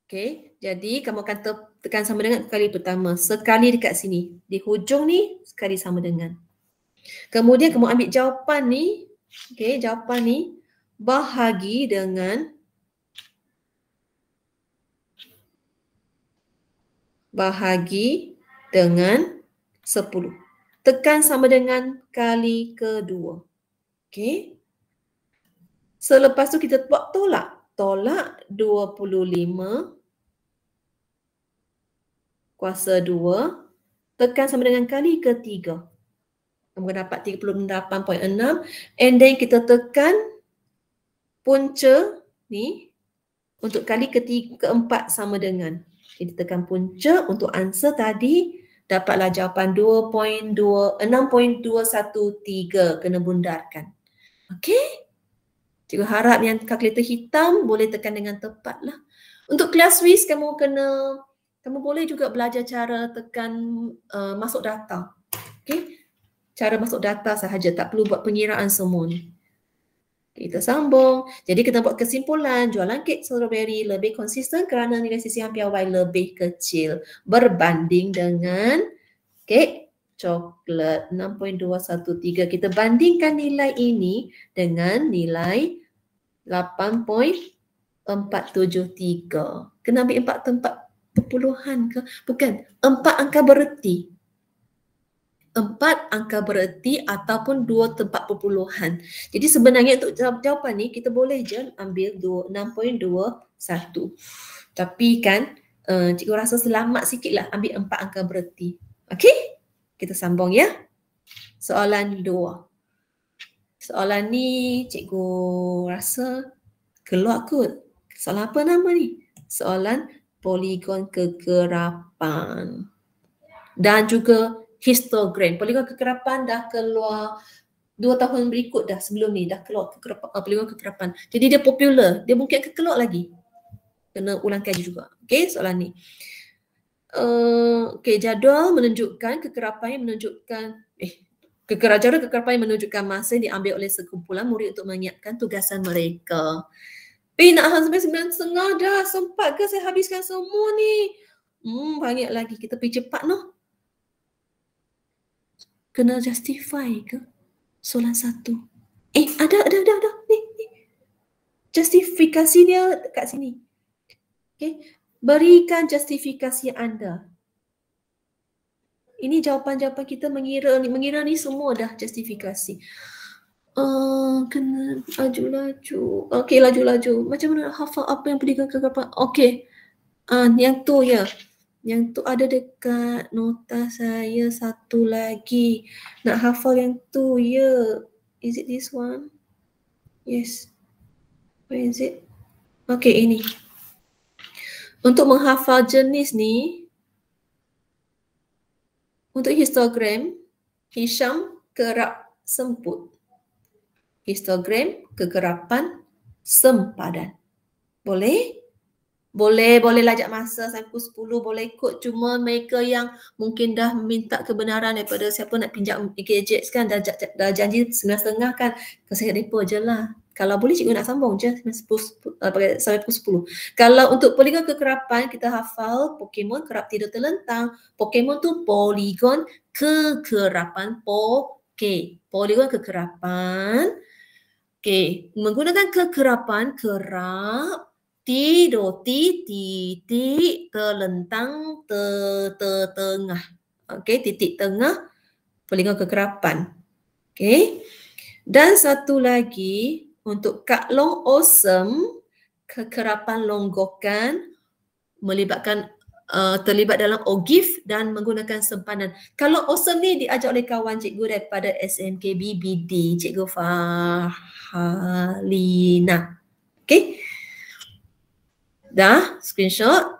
A: Okay, jadi kamu akan tekan sama dengan kali pertama. Sekali dekat sini. Di hujung ni, sekali sama dengan. Kemudian kamu ambil jawapan ni. Okey, jawapan ni bahagi dengan 10. Tekan sama dengan kali kedua. Okey. Selepas tu kita buat tolak. Tolak 25 kuasa 2 tekan sama dengan kali ketiga. Kamu dapat 38.6 and then kita tekan punca ni untuk kali keempat sama dengan. Jadi tekan punca untuk answer tadi dapatlah jawapan 6.213 kena bundarkan. Okey? Cikgu harap yang kalkulator hitam boleh tekan dengan tepat lah. Untuk kelas WIS kamu boleh juga belajar cara tekan masuk data. Okey? Cara masuk data sahaja, tak perlu buat pengiraan semua ni. Kita sambung. Jadi kita buat kesimpulan, jualan kek strawberry lebih konsisten kerana nilai sisihan piawai lebih kecil berbanding dengan kek coklat 6.213. Kita bandingkan nilai ini dengan nilai 8.473. Kena ambil 4 perpuluhan ke? Bukan, 4 angka bererti. 4 angka bererti ataupun 2 tempat perpuluhan. Jadi sebenarnya untuk jawapan ni kita boleh je ambil 6.21. Tapi kan cikgu rasa selamat sikit lah ambil 4 angka bererti. Okey? Kita sambung ya. Soalan 2. Soalan ni cikgu rasa keluar kot. Soalan apa nama ni? Soalan poligon kegerapan. Dan juga histogram. Poligon kegerapan dah keluar 2 tahun berikut dah sebelum ni dah keluar poligon kegerapan. Jadi dia popular. Dia mungkin akan keluar lagi. Kena ulang kaji juga. Okey, soalan ni. Okey, jadual menunjukkan kegerapan yang menunjukkan jadual kegerapan yang menunjukkan masa yang diambil oleh sekumpulan murid untuk menyiapkan tugasan mereka. Nak sampai 9.30 dah. Sempat ke saya habiskan semua ni? Banyak lagi. Kita pergi cepat noh. Kena justify ke? Soalan 1. Ada. Ni. Justifikasi dia kat sini. Okay. Berikan justifikasi anda. Ini jawapan-jawapan kita mengira ni semua dah justifikasi. Kena laju-laju. Okey, laju-laju. Macam mana hafal apa yang poligon kegerapan? Okey. Yang tu ya. Yang tu ada dekat nota saya satu lagi. Nak hafal yang tu ya. Is it this one? Yes. Where is it? Okey, ini. Untuk menghafal jenis ni, untuk histogram, Hisham kerap semput. Histogram, kegerapan, sempadan. Boleh? Boleh lajak masa sampai pukul 10 boleh ikut. Cuma mereka yang mungkin dah minta kebenaran daripada siapa nak pinjam gadgets kan, dah janji 9.30 kan, saya depa je lah. Kalau boleh cikgu nak sambung je sampai pukul 10. Kalau untuk poligon kegerapan kita hafal Pokemon kerap tidur terlentang. Pokemon tu poligon kegerapan. Poligon kegerapan. Okey, menggunakan kegerapan kerap tidur titik terlentang tengah. Okey, titik tengah poligon kegerapan. Okey. Dan satu lagi untuk Kak Long Awesome, kegerapan longgokan melibatkan terlibat dalam OGIF dan menggunakan sempadan. Kalau Awesome ni diajar oleh kawan cikgu daripada SMK BBD, Cikgu Fahalina. Okey. Dah screenshot.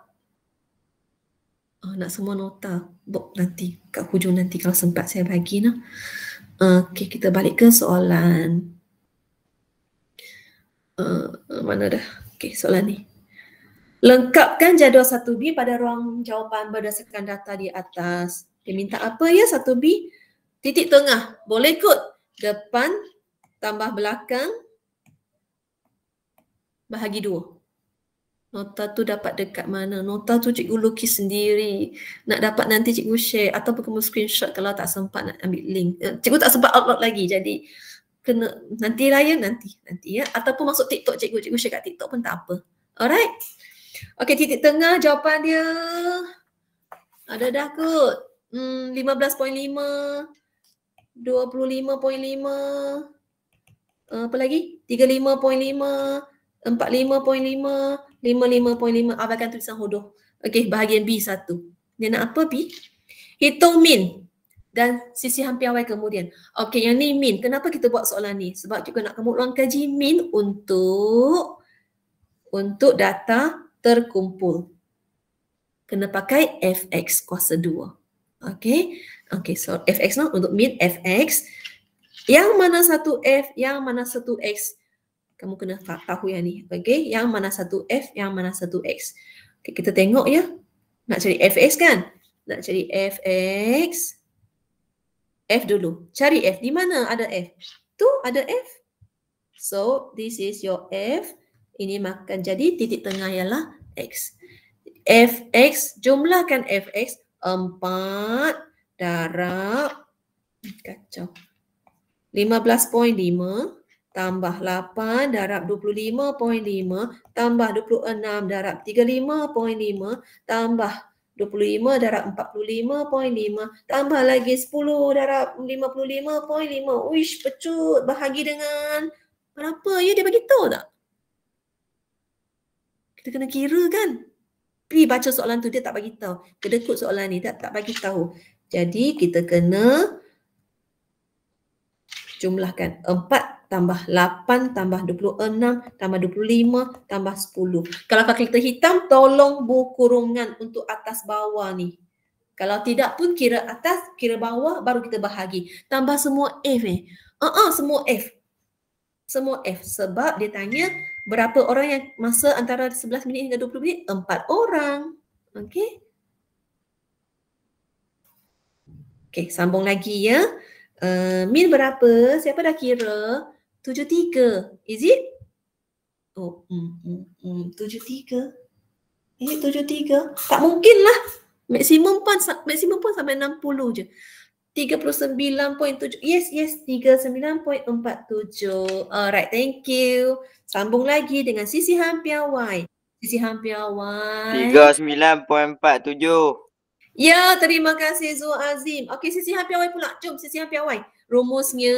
A: Nak semua nota. Nanti kat hujung nanti kalau sempat saya bagi nah. Okey, kita balik ke soalan. Mana dah? Okey, soalan ni. Lengkapkan jadual 1B pada ruang jawapan berdasarkan data di atas. Dia minta apa ya 1B? Titik tengah. Boleh kot. Depan tambah belakang bahagi 2. Nota tu dapat dekat mana? Nota tu cikgu lukis sendiri. Nak dapat nanti cikgu share ataupun kamu screenshot kalau tak sempat nak ambil link. Cikgu tak sempat upload lagi. Jadi kena nanti raya nanti ya, ataupun masuk TikTok cikgu share kat TikTok pun tak apa. Alright. Okey, titik tengah jawapan dia ada dah kot. 15.5, 25.5, apa lagi? 35.5, 45.5, 55.5. Abaikan tulisan hodoh. Okey, bahagian B1. Dia nak apa B? Hitung min dan sisihan piawai kemudian. Okey, yang ni min. Kenapa kita buat soalan ni? Sebab kita nak kamu ulang kaji min untuk data terkumpul. Kena pakai fx kuasa 2. Okey. Okey, so fx untuk min fx. Yang mana satu f, yang mana satu x. Kamu kena tahu yang ni. Okey, yang mana satu f, yang mana satu x. Okay, kita tengok ya. Nak cari fx kan? Nak cari fx. F dulu. Cari f. Di mana ada f? Tu ada f. So, this is your f. Ini makan jadi titik tengah ialah x. Fx, jumlahkan fx 4 darab kacau 15.5 tambah 8 darab 25.5 tambah 26 darab 35.5 tambah 25 darab 45.5 tambah lagi 10 darab 55.5. Wish, pecut. Bahagi dengan berapa ya, dia bagi tahu tak? Kita kena kira kan? Pergi baca soalan tu, dia tak bagi tahu. Kedekut soalan ni tak bagi tahu. Jadi kita kena jumlahkan 4 tambah 8 tambah 26 tambah 25 tambah 10. Kalau kalkulator hitam, tolong buat kurungan untuk atas bawah ni. Kalau tidak pun kira atas, kira bawah, baru kita bahagi. Tambah semua F semua F. Semua F. Sebab dia tanya berapa orang yang masa antara 11 minit hingga 20 minit? 4 orang. Okey. Okey, sambung lagi ya. Min berapa? Siapa dah kira? 73. Is it? Oh, 73. 73. Tak mungkin lah. Maksimum pun sampai 60 je. 39.7. Yes, 39.47. Alright, thank you. Sambung lagi dengan sisihan piawai. Sisihan piawai.
H: 39.47.
A: Ya, terima kasih Zul Azim. Okey, sisihan piawai pula. Jom sisihan piawai. Rumusnya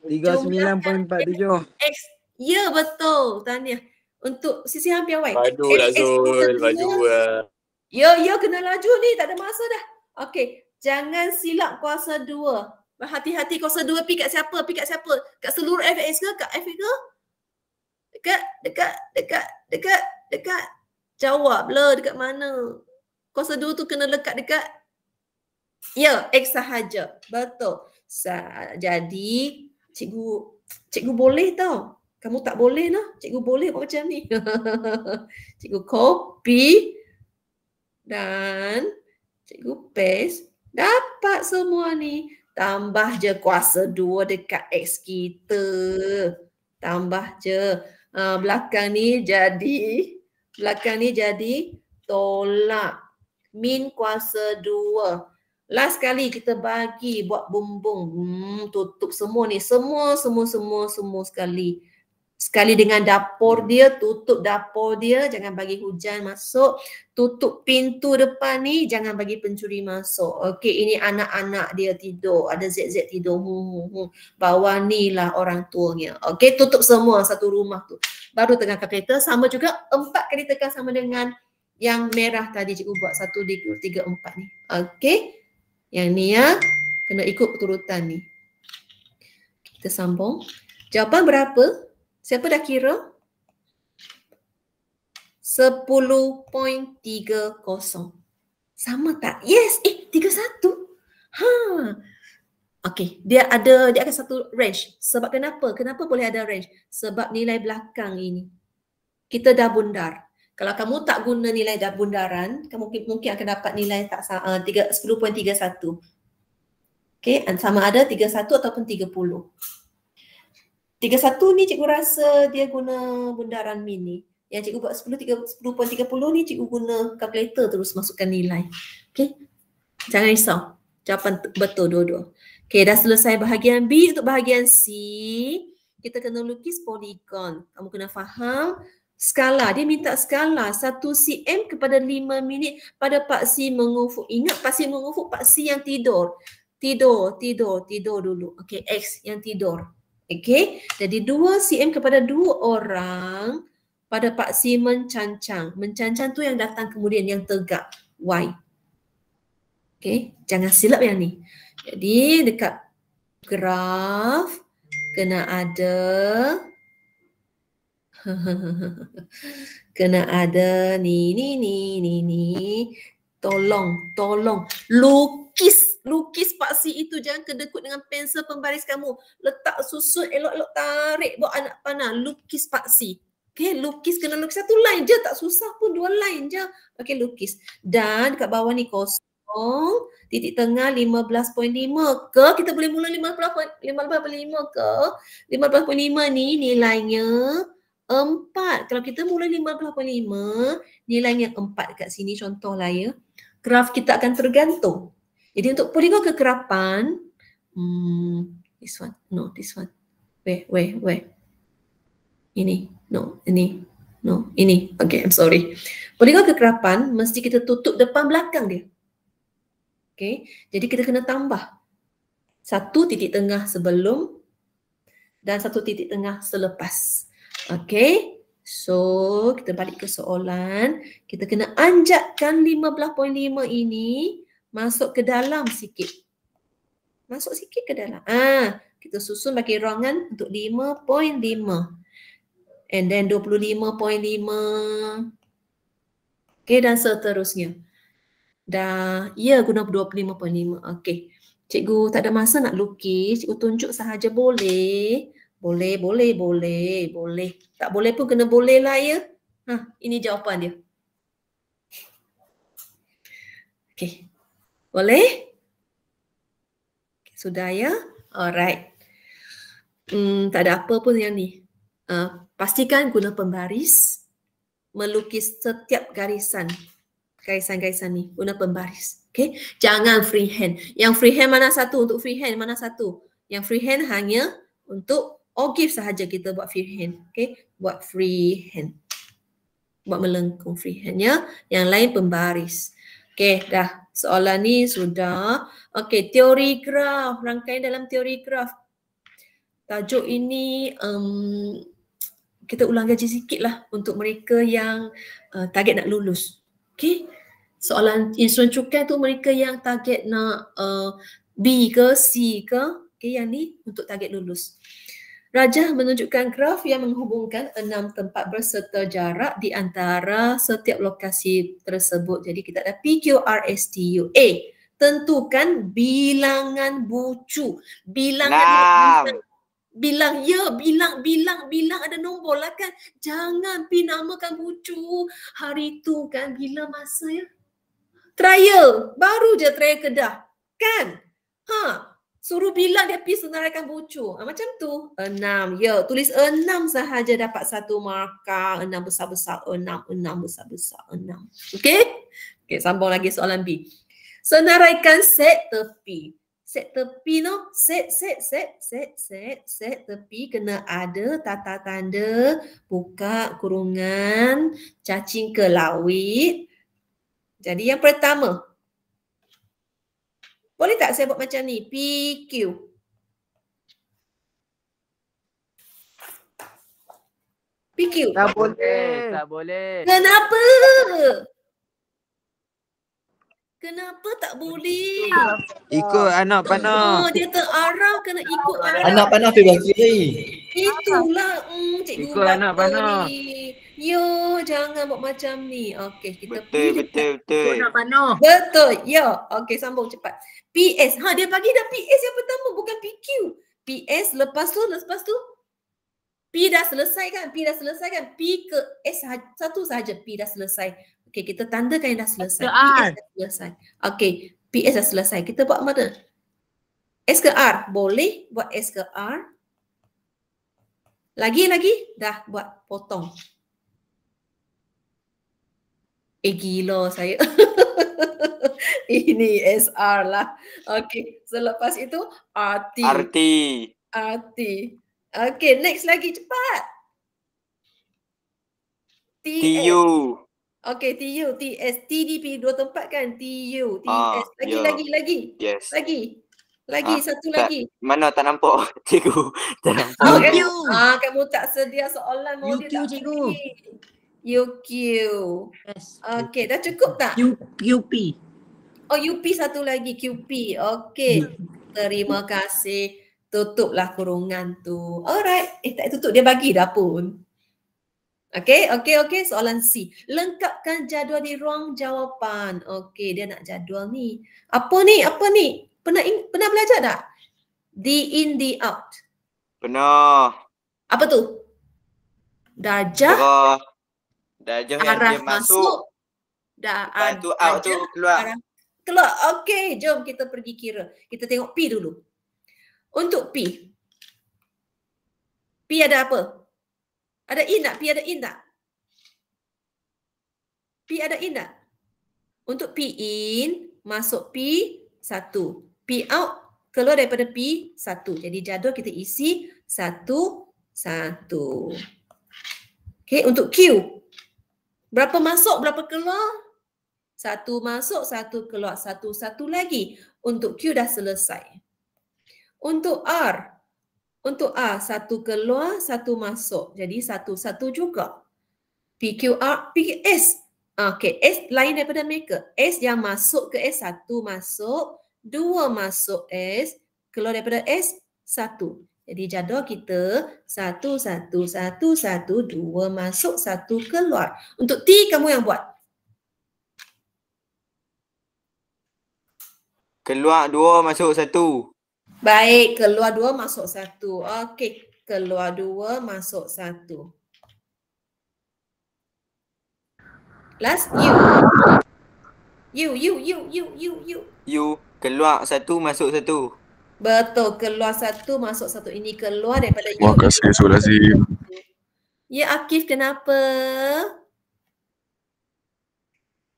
D: 39.47.
A: X. Ya, betul. Tahniah. Untuk sisihan piawai.
C: Padu lah Zul, padu lah.
A: Ya, kena laju ni. Tak ada masa dah. Okey. Jangan silap kuasa 2. Berhati-hati kuasa 2 pi kat siapa? Pi kat siapa? Kat seluruh fx ke? Kat f ke? Dekat. Jawablah dekat mana? Kuasa 2 tu kena lekat dekat. Ya, x sahaja. Betul. Jadi cikgu boleh tau. Kamu tak boleh lah. Cikgu boleh buat macam ni. Cikgu copy dan cikgu paste. Dapat semua ni. Tambah je kuasa 2 dekat X kita. Tambah je. Belakang ni jadi tolak. Min kuasa 2. Last kali kita bagi buat bumbung. Tutup semua ni. Semua sekali. Sekali dengan dapur dia, tutup dapur dia, jangan bagi hujan masuk. Tutup pintu depan ni, jangan bagi pencuri masuk. Okey, ini anak-anak dia tidur, ada ZZ tidur. Bawah ni lah orang tuanya. Okey, tutup semua satu rumah tu. Baru tengah kalkulator, sama juga 4 kali tekan sama dengan yang merah tadi cikgu buat 1, 2, 3, 4 ni. Okey, yang ni ya, kena ikut urutan ni. Kita sambung. Jawapan berapa? Siapa dah kira? 10.30. Sama tak? Yes. 31. Okey, dia akan satu range. Sebab kenapa? Kenapa boleh ada range? Sebab nilai belakang ini. Kita dah bundar. Kalau kamu tak guna nilai dah bundaran, kamu mungkin akan dapat nilai tak 10.31. Okey, sama ada 31 ataupun 30. 31 ni cikgu rasa dia guna bundaran min ni. Yang cikgu buat 10.30 ni cikgu guna kalkulator terus masukkan nilai. Okey. Jangan risau. Jawapan betul dua-dua. Okay, dah selesai bahagian B. Untuk bahagian C, kita kena lukis poligon. Kamu kena faham skala. Dia minta skala 1 cm kepada 5 minit pada Pak C mengufuk. Ingat Pak C mengufuk, Pak C yang tidur. Tidur dulu. Okay, X yang tidur. Okay, jadi 2 cm kepada 2 orang pada Pak C mencancang. Mencancang tu yang datang kemudian, yang tegak. Y. Okay, jangan silap yang ni. Jadi dekat graf kena ada kena ada ni. Tolong lukis Pak C itu, jangan kedekut dengan pensel pembaris kamu. Letak susun, elok-elok tarik buat anak panah. Lukis Pak C. Okay, kena lukis satu line je, tak susah pun, 2 line je. Okay, lukis. Dan dekat bawah ni kosong, titik tengah 15.5 ke, kita boleh mula 15.5 ke, 15.5 ni nilainya 4. Kalau kita mula 15.5, nilainya 4 dekat sini contohlah ya. Graf kita akan tergantung. Jadi untuk poligon kekerapan, this one, no, this one. Where? Ini, no, ini. Okay, I'm sorry. Poligon kekerapan mesti kita tutup depan belakang dia. Okay, jadi kita kena tambah 1 titik tengah sebelum dan 1 titik tengah selepas. Okay, so kita balik ke soalan. Kita kena anjatkan 15.5 ini masuk ke dalam sikit. Masuk sikit ke dalam. Kita susun bagi ruangan untuk 5.5. And then 25.5. Okay, dan seterusnya. Dah, ya guna 25.5. Okey. Cikgu tak ada masa nak lukis, cikgu tunjuk sahaja boleh. Boleh. Tak boleh pun kena boleh lah ya. Ini jawapan dia. Okey. Boleh? Sudah ya? Alright. Tak ada apa pun yang ni. Pastikan guna pembaris melukis setiap garisan ni, guna pembaris. Okay, jangan freehand. Yang freehand mana satu? Untuk freehand mana satu? Yang freehand hanya untuk ogif sahaja kita buat freehand. Okay, buat freehand. Buat melengkung freehand ya. Yang lain pembaris. Okay, dah. Soalan ni sudah. Okay, teori graf. Rangkaian dalam teori graf. Tajuk ini kita ulang gaji sikit lah untuk mereka yang target nak lulus. Okay. Soalan instrumen cukai tu mereka yang target nak B ke C ke. Okay, yang ni untuk target lulus. Rajah menunjukkan graf yang menghubungkan 6 tempat berserta jarak di antara setiap lokasi tersebut. Jadi kita ada PQRSTU. A. Tentukan bilangan bucu. Bilangan bilang ada nombor lah kan. Jangan namakan bucu. Hari tu kan bila masa ya. Trial. Baru je trial Kedah. Kan? Suruh bilang dia pergi senaraikan bucu. Macam tu. 6. Ya, tulis 6 sahaja dapat 1 markah. 6 besar-besar 6. 6 besar-besar 6. Okey? Okey, sambung lagi soalan B. Senaraikan set tepi. Set tepi no, set tepi kena ada tata tanda, buka kurungan, cacing kelawit. Jadi yang pertama, boleh tak saya buat macam ni? PQ. PQ.
F: Tak boleh.
A: Kenapa? Kenapa tak boleh?
I: Ikut anak panah.
A: Dia terarah kena ikut
J: Anak panah tu dah kiri.
A: Itulah cikgu
I: Ikut anak panah.
A: Yo, jangan buat macam ni. Okey, kita
H: Betul.
I: Anak panah.
A: Betul. Ya. Okey, sambung cepat. PS. Dia bagi dah PS yang pertama, bukan PQ. PS lepas tu P dah selesai kan? P ke S satu sahaja. P dah selesai. Okey, kita tandakan yang dah selesai. PS dah selesai. Okey, PS dah selesai. Kita buat mana? S ke R? Boleh buat S ke R. Lagi. Dah buat potong. Gila saya. Ini SR lah. Okey, selepas itu RT.
H: RT.
A: RT. Okey, next lagi cepat. TS.
H: TU.
A: Okey, TU, TS, TDP dua tempat kan? TU,
H: Ah,
A: TS. Lagi,
H: ya.
A: lagi.
H: Yes.
A: Lagi, satu
H: tak,
A: lagi.
H: Mana tak nampak cikgu. Tak nampak.
A: Okay. Kamu tak sedia soalan modul
I: UQ,
A: tak
I: cikgu.
A: UQ.
I: Yes.
A: Okey, dah cukup tak?
I: UP.
A: Oh, UP satu lagi, QP. Okey. Terima kasih. Tutuplah kurungan tu. Alright. Tak tutup, dia bagi dah pun. Okey. Soalan C. Lengkapkan jadual di ruang jawapan. Okey, dia nak jadual ni. Apa ni? Pernah belajar tak? The in, the out.
H: Pernah.
A: Apa tu? Darjah,
H: Darjah yang
A: arah
H: dia masuk. Lepas tu out tu keluar.
A: Keluar. Okey, jom kita pergi kira. Kita tengok P dulu. Untuk P. P ada apa? Ada in tak? P ada in tak? P ada in tak? Untuk P in, masuk P 1. P out, keluar daripada P 1. Jadi jadual kita isi 1, 1. Okey, untuk Q. Berapa masuk, berapa keluar? 1 masuk, 1 keluar, 1 lagi. Untuk Q dah selesai. Untuk R. Untuk A, 1 keluar, 1 masuk. Jadi 1 juga. PQR, PS. Okey, S lain daripada mereka. S yang masuk ke S, 1 masuk, 2 masuk S, keluar daripada S, 1. Jadi jadual kita 1, 1, 1, 1, 2 masuk, 1 keluar. Untuk T kamu yang buat.
H: Keluar 2 masuk 1.
A: Baik, keluar 2 masuk 1. Okey, keluar 2 masuk 1. Last U. U.
H: Keluar 1 masuk 1.
A: Betul, keluar 1 masuk 1. Ini keluar daripada U.
C: Terima kasih, Sulazim.
A: Ya, Akif, kenapa?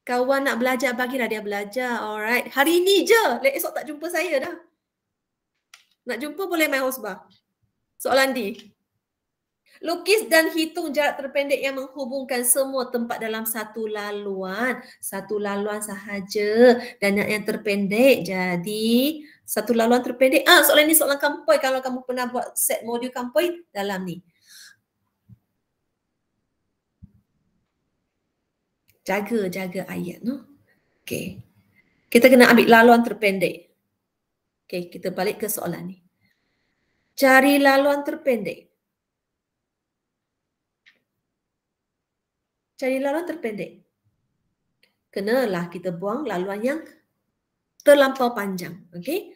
A: Kawan nak belajar, bagilah dia belajar. Alright. Hari ini je. Esok tak jumpa saya dah. Nak jumpa boleh main hosbah. Soalan D. Lukis dan hitung jarak terpendek yang menghubungkan semua tempat dalam satu laluan. Satu laluan sahaja. Dan yang terpendek. Jadi, satu laluan terpendek. Soalan ni soalan kampoi. Kalau kamu pernah buat set modul kampoi, dalam ni. Jaga ayat. No? Okay. Kita kena ambil laluan terpendek. Okay, kita balik ke soalan ni. Cari laluan terpendek. Cari laluan terpendek. Kenalah kita buang laluan yang terlampau panjang. Okay?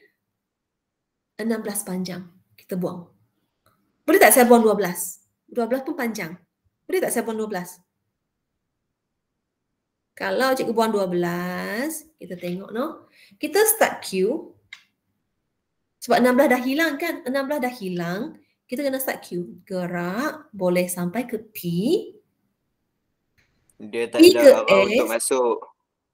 A: 16 panjang. Kita buang. Boleh tak saya buang 12? 12 pun panjang. Boleh tak saya buang 12? Kalau cikgu buang 12, kita tengok no. Kita start Q. Sebab 16 dah hilang kan? 16 dah hilang. Kita kena start Q. Gerak. Boleh sampai ke P.
H: Dia tak ada apa untuk masuk.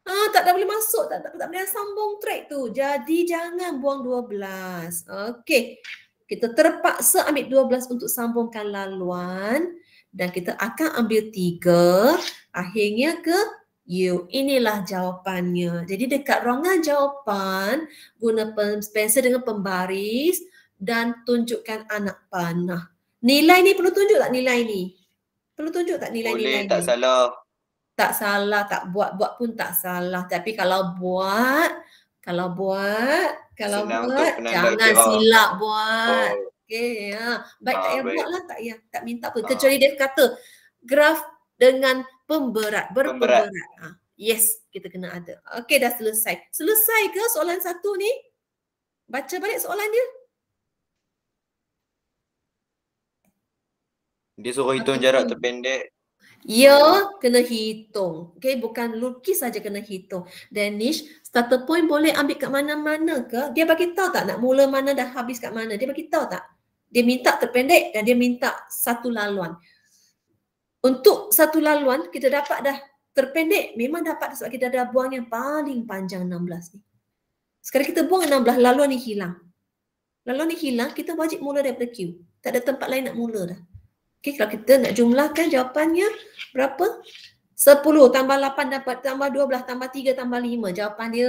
A: Tak boleh masuk. Tak boleh sambung track tu. Jadi jangan buang 12. Okey. Kita terpaksa ambil 12 untuk sambungkan laluan. Dan kita akan ambil 3. Akhirnya ke U. Inilah jawapannya. Jadi dekat ruangan jawapan, guna pensel dengan pembaris dan tunjukkan anak panah. Nilai ni perlu tunjuk tak nilai ni? Perlu tunjuk tak nilai-nilai ni?
H: Boleh, tak salah.
A: Tak salah, tak buat pun tak salah. Tapi kalau buat, jangan silap buat. Okey, baik tak payah buat lah, tak payah, tak minta pun. Kecuali dia kata graf dengan pemberat, berpemberat. Yes, kita kena ada. Okey, dah selesai. Selesai ke soalan 1 ni? Baca balik soalan dia.
H: Dia suruh hitung jarak terpendek.
A: Ya, kena hitung. Okey, bukan lukis saja kena hitung. Danish, starter point boleh ambil kat mana-mana ke? Dia bagi tahu tak nak mula mana dah habis kat mana? Dia bagi tahu tak? Dia minta terpendek dan dia minta satu laluan. Untuk satu laluan kita dapat dah terpendek memang dapat sebab kita dah buang yang paling panjang 16 ni. Sekarang kita buang 16, laluan ni hilang. Laluan ni hilang, kita wajib mula daripada Q. Tak ada tempat lain nak mula dah. Okey, kalau kita nak jumlahkan jawapannya berapa? 10 tambah 8 dapat tambah 12 tambah 3 tambah 5. Jawapan dia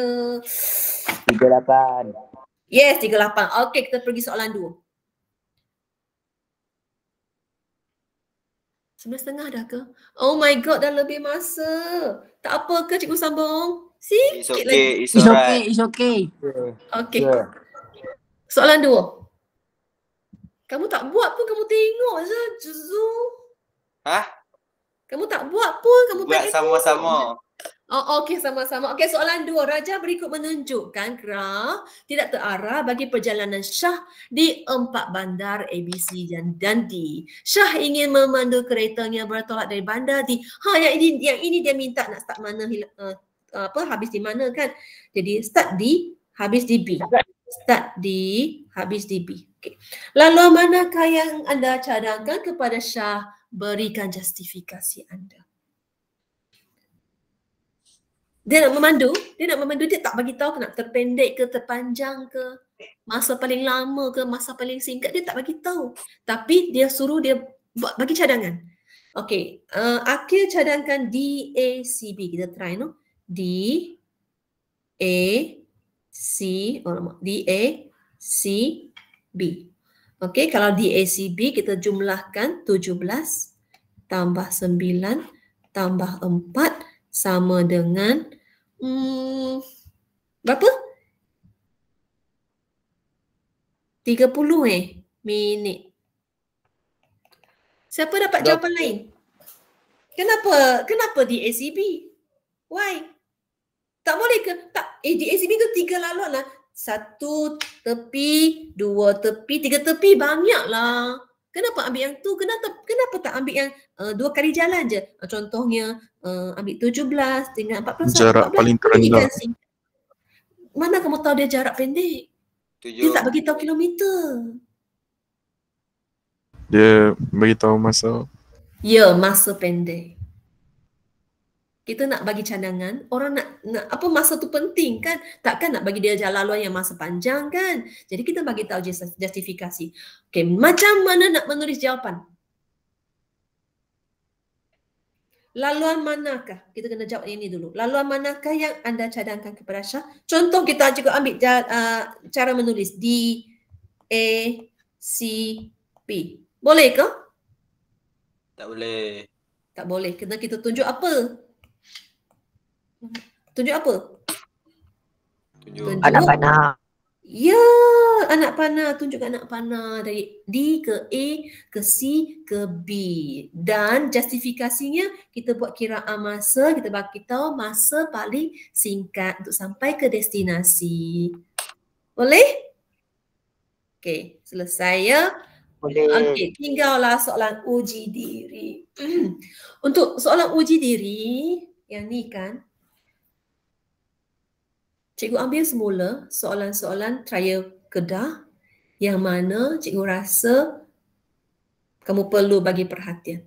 I: 38.
A: yes, 38. Okey, kita pergi soalan 2. 9.30 dah ke? Oh my god, dah lebih masa. Tak apa ke cikgu sambung? Sikit lagi.
C: It's okay.
I: It's okay.
A: Okey. Soalan 2. Kamu tak buat pun kamu tengok je, Juzu.
C: Hah?
A: Kamu tak buat pun, kamu
C: Buat
A: tak
C: sama-sama.
A: Oh, okey, sama-sama. Okey, soalan 2. Raja berikut menunjukkan graf tidak terarah bagi perjalanan Syah di 4 bandar ABC dan D. Syah ingin memandu keretanya bertolak dari bandar D. Yang ini dia minta nak start mana, habis di mana kan? Jadi start di, habis di B. Start di, habis di B. Okay. Lalu manakah yang anda cadangkan kepada Syah? Berikan justifikasi anda. Dia nak memandu, dia tak bagi tahu nak terpendek ke, terpanjang ke, masa paling lama ke, masa paling singkat, dia tak bagi tahu. Tapi dia suruh dia buat bagi cadangan. Okey, akhir cadangkan D, A, C, B. Kita try no. D, A, C, D, A, C, B. Okey, kalau D, A, C, B kita jumlahkan 17 tambah 9 tambah 4 sama dengan berapa? 30 minit. Siapa dapat jawapan lain? Kenapa DACB? Why? Tak boleh ke? Tak. DACB tu 3 laluan lah. 1 tepi, 2 tepi, 3 tepi, banyaklah. Kenapa ambil yang tu? Kenapa tak ambil yang 2 kali jalan je? Contohnya ambil 17 dengan 14.
J: Jarak
A: 14,
J: paling terendah.
A: Mana kamu tahu dia jarak pendek?
C: 7.
A: Dia tak bagi tahu kilometer.
J: Dia beritahu masa.
A: Ya, masa pendek. Kita nak bagi cadangan, orang nak apa, masa tu penting kan? Takkan nak bagi dia jalan laluan yang masa panjang kan? Jadi kita bagi tahu justifikasi. Okey, macam mana nak menulis jawapan? Laluan manakah? Kita kena jawab ini dulu. Laluan manakah yang anda cadangkan kepada Syah? Contoh kita juga ambil cara menulis D, A, C, P. Boleh ke?
C: Tak boleh.
A: Tak boleh. Kena kita tunjuk apa? Tunjuk apa?
C: Tunjuk.
E: Anak panah.
A: Ya, anak panah. Tunjuk anak panah dari D ke A ke C ke B. Dan justifikasinya kita buat kiraan masa. Kita bagi tahu masa paling singkat untuk sampai ke destinasi. Boleh? Okey, selesai ya.
E: Boleh.
A: Okey, tinggallah soalan uji diri. Untuk soalan uji diri yang ni kan, cikgu ambil semula soalan-soalan trial Kedah yang mana cikgu rasa kamu perlu bagi perhatian.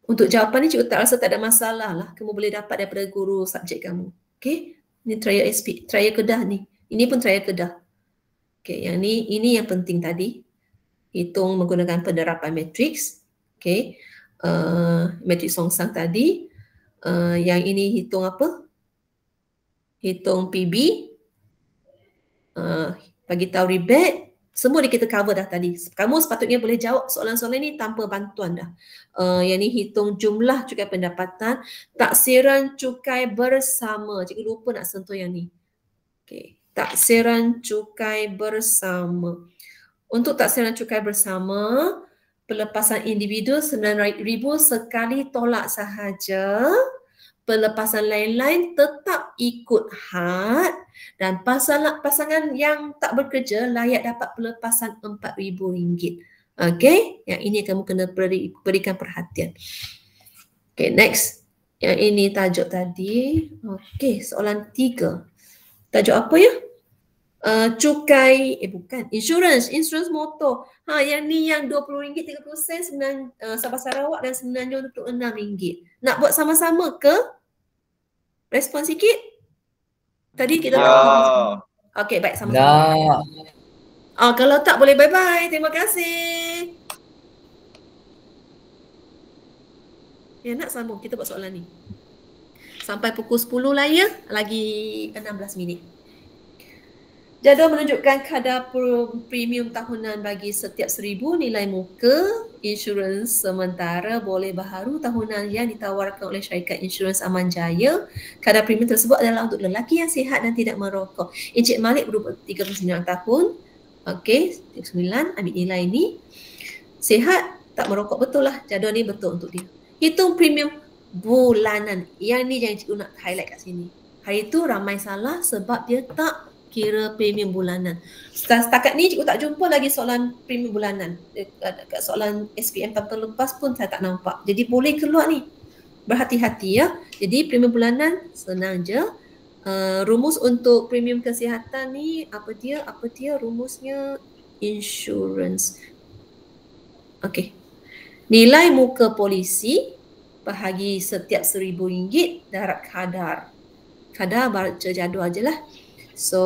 A: Untuk jawapan ni cikgu tak rasa tak ada masalah lah. Kamu boleh dapat daripada guru subjek kamu. Okey, ni trial SP, trial Kedah ni. Ini pun trial Kedah. Okey, yang ni, ini yang penting tadi. Hitung menggunakan penerapan matriks. Okey, matriks songsang tadi. Yang ini hitung apa? Hitung PB, bagi tahu rebate, semua kita cover dah tadi. Kamu sepatutnya boleh jawab soalan-soalan ni tanpa bantuan dah. Yang ni hitung jumlah cukai pendapatan, taksiran cukai bersama. Cikgu lupa nak sentuh yang ni. Okay. Taksiran cukai bersama. Untuk taksiran cukai bersama, pelepasan individu 9,000 sekali tolak sahaja. Pelepasan lain-lain tetap ikut had dan pasangan yang tak bekerja layak dapat pelepasan RM4,000. Okey, yang ini kamu kena berikan perhatian. Okey, next. Yang ini tajuk tadi. Okey, soalan 3. Tajuk apa ya? Cukai, bukan, insurans motor. Yang ni yang RM20.30 Sabah Sarawak dan RM9.26. Nak buat sama-sama ke? Respon sikit. Tadi kita okey, baik, sama-sama. Kalau tak boleh bye-bye. Terima kasih. Ya, nak sambung. Kita buat soalan ni. Sampai pukul 10 lah ya. Lagi 16 minit. Jadual menunjukkan kadar premium tahunan bagi setiap 1,000 nilai muka insurans sementara boleh baharu tahunan yang ditawarkan oleh syarikat insurans Aman Jaya. Kadar premium tersebut adalah untuk lelaki yang sihat dan tidak merokok. Encik Malik berumur 39 tahun. Okey, 39, ambil nilai ni. Sihat, tak merokok, betul lah. Jadual ni betul untuk dia. Hitung premium bulanan. Yang ni yang cikgu nak highlight kat sini. Hari tu ramai salah sebab dia tak kira premium bulanan. Setakat ni cikgu tak jumpa lagi soalan premium bulanan. Dekat soalan SPM tahun lepas pun saya tak nampak. Jadi boleh keluar ni. Berhati-hati ya. Jadi premium bulanan senang je. Rumus untuk premium kesihatan ni apa dia? Rumusnya insurance. Okey. Nilai muka polisi bahagi setiap RM1,000 darab kadar. Kadar baca jadual je lah. So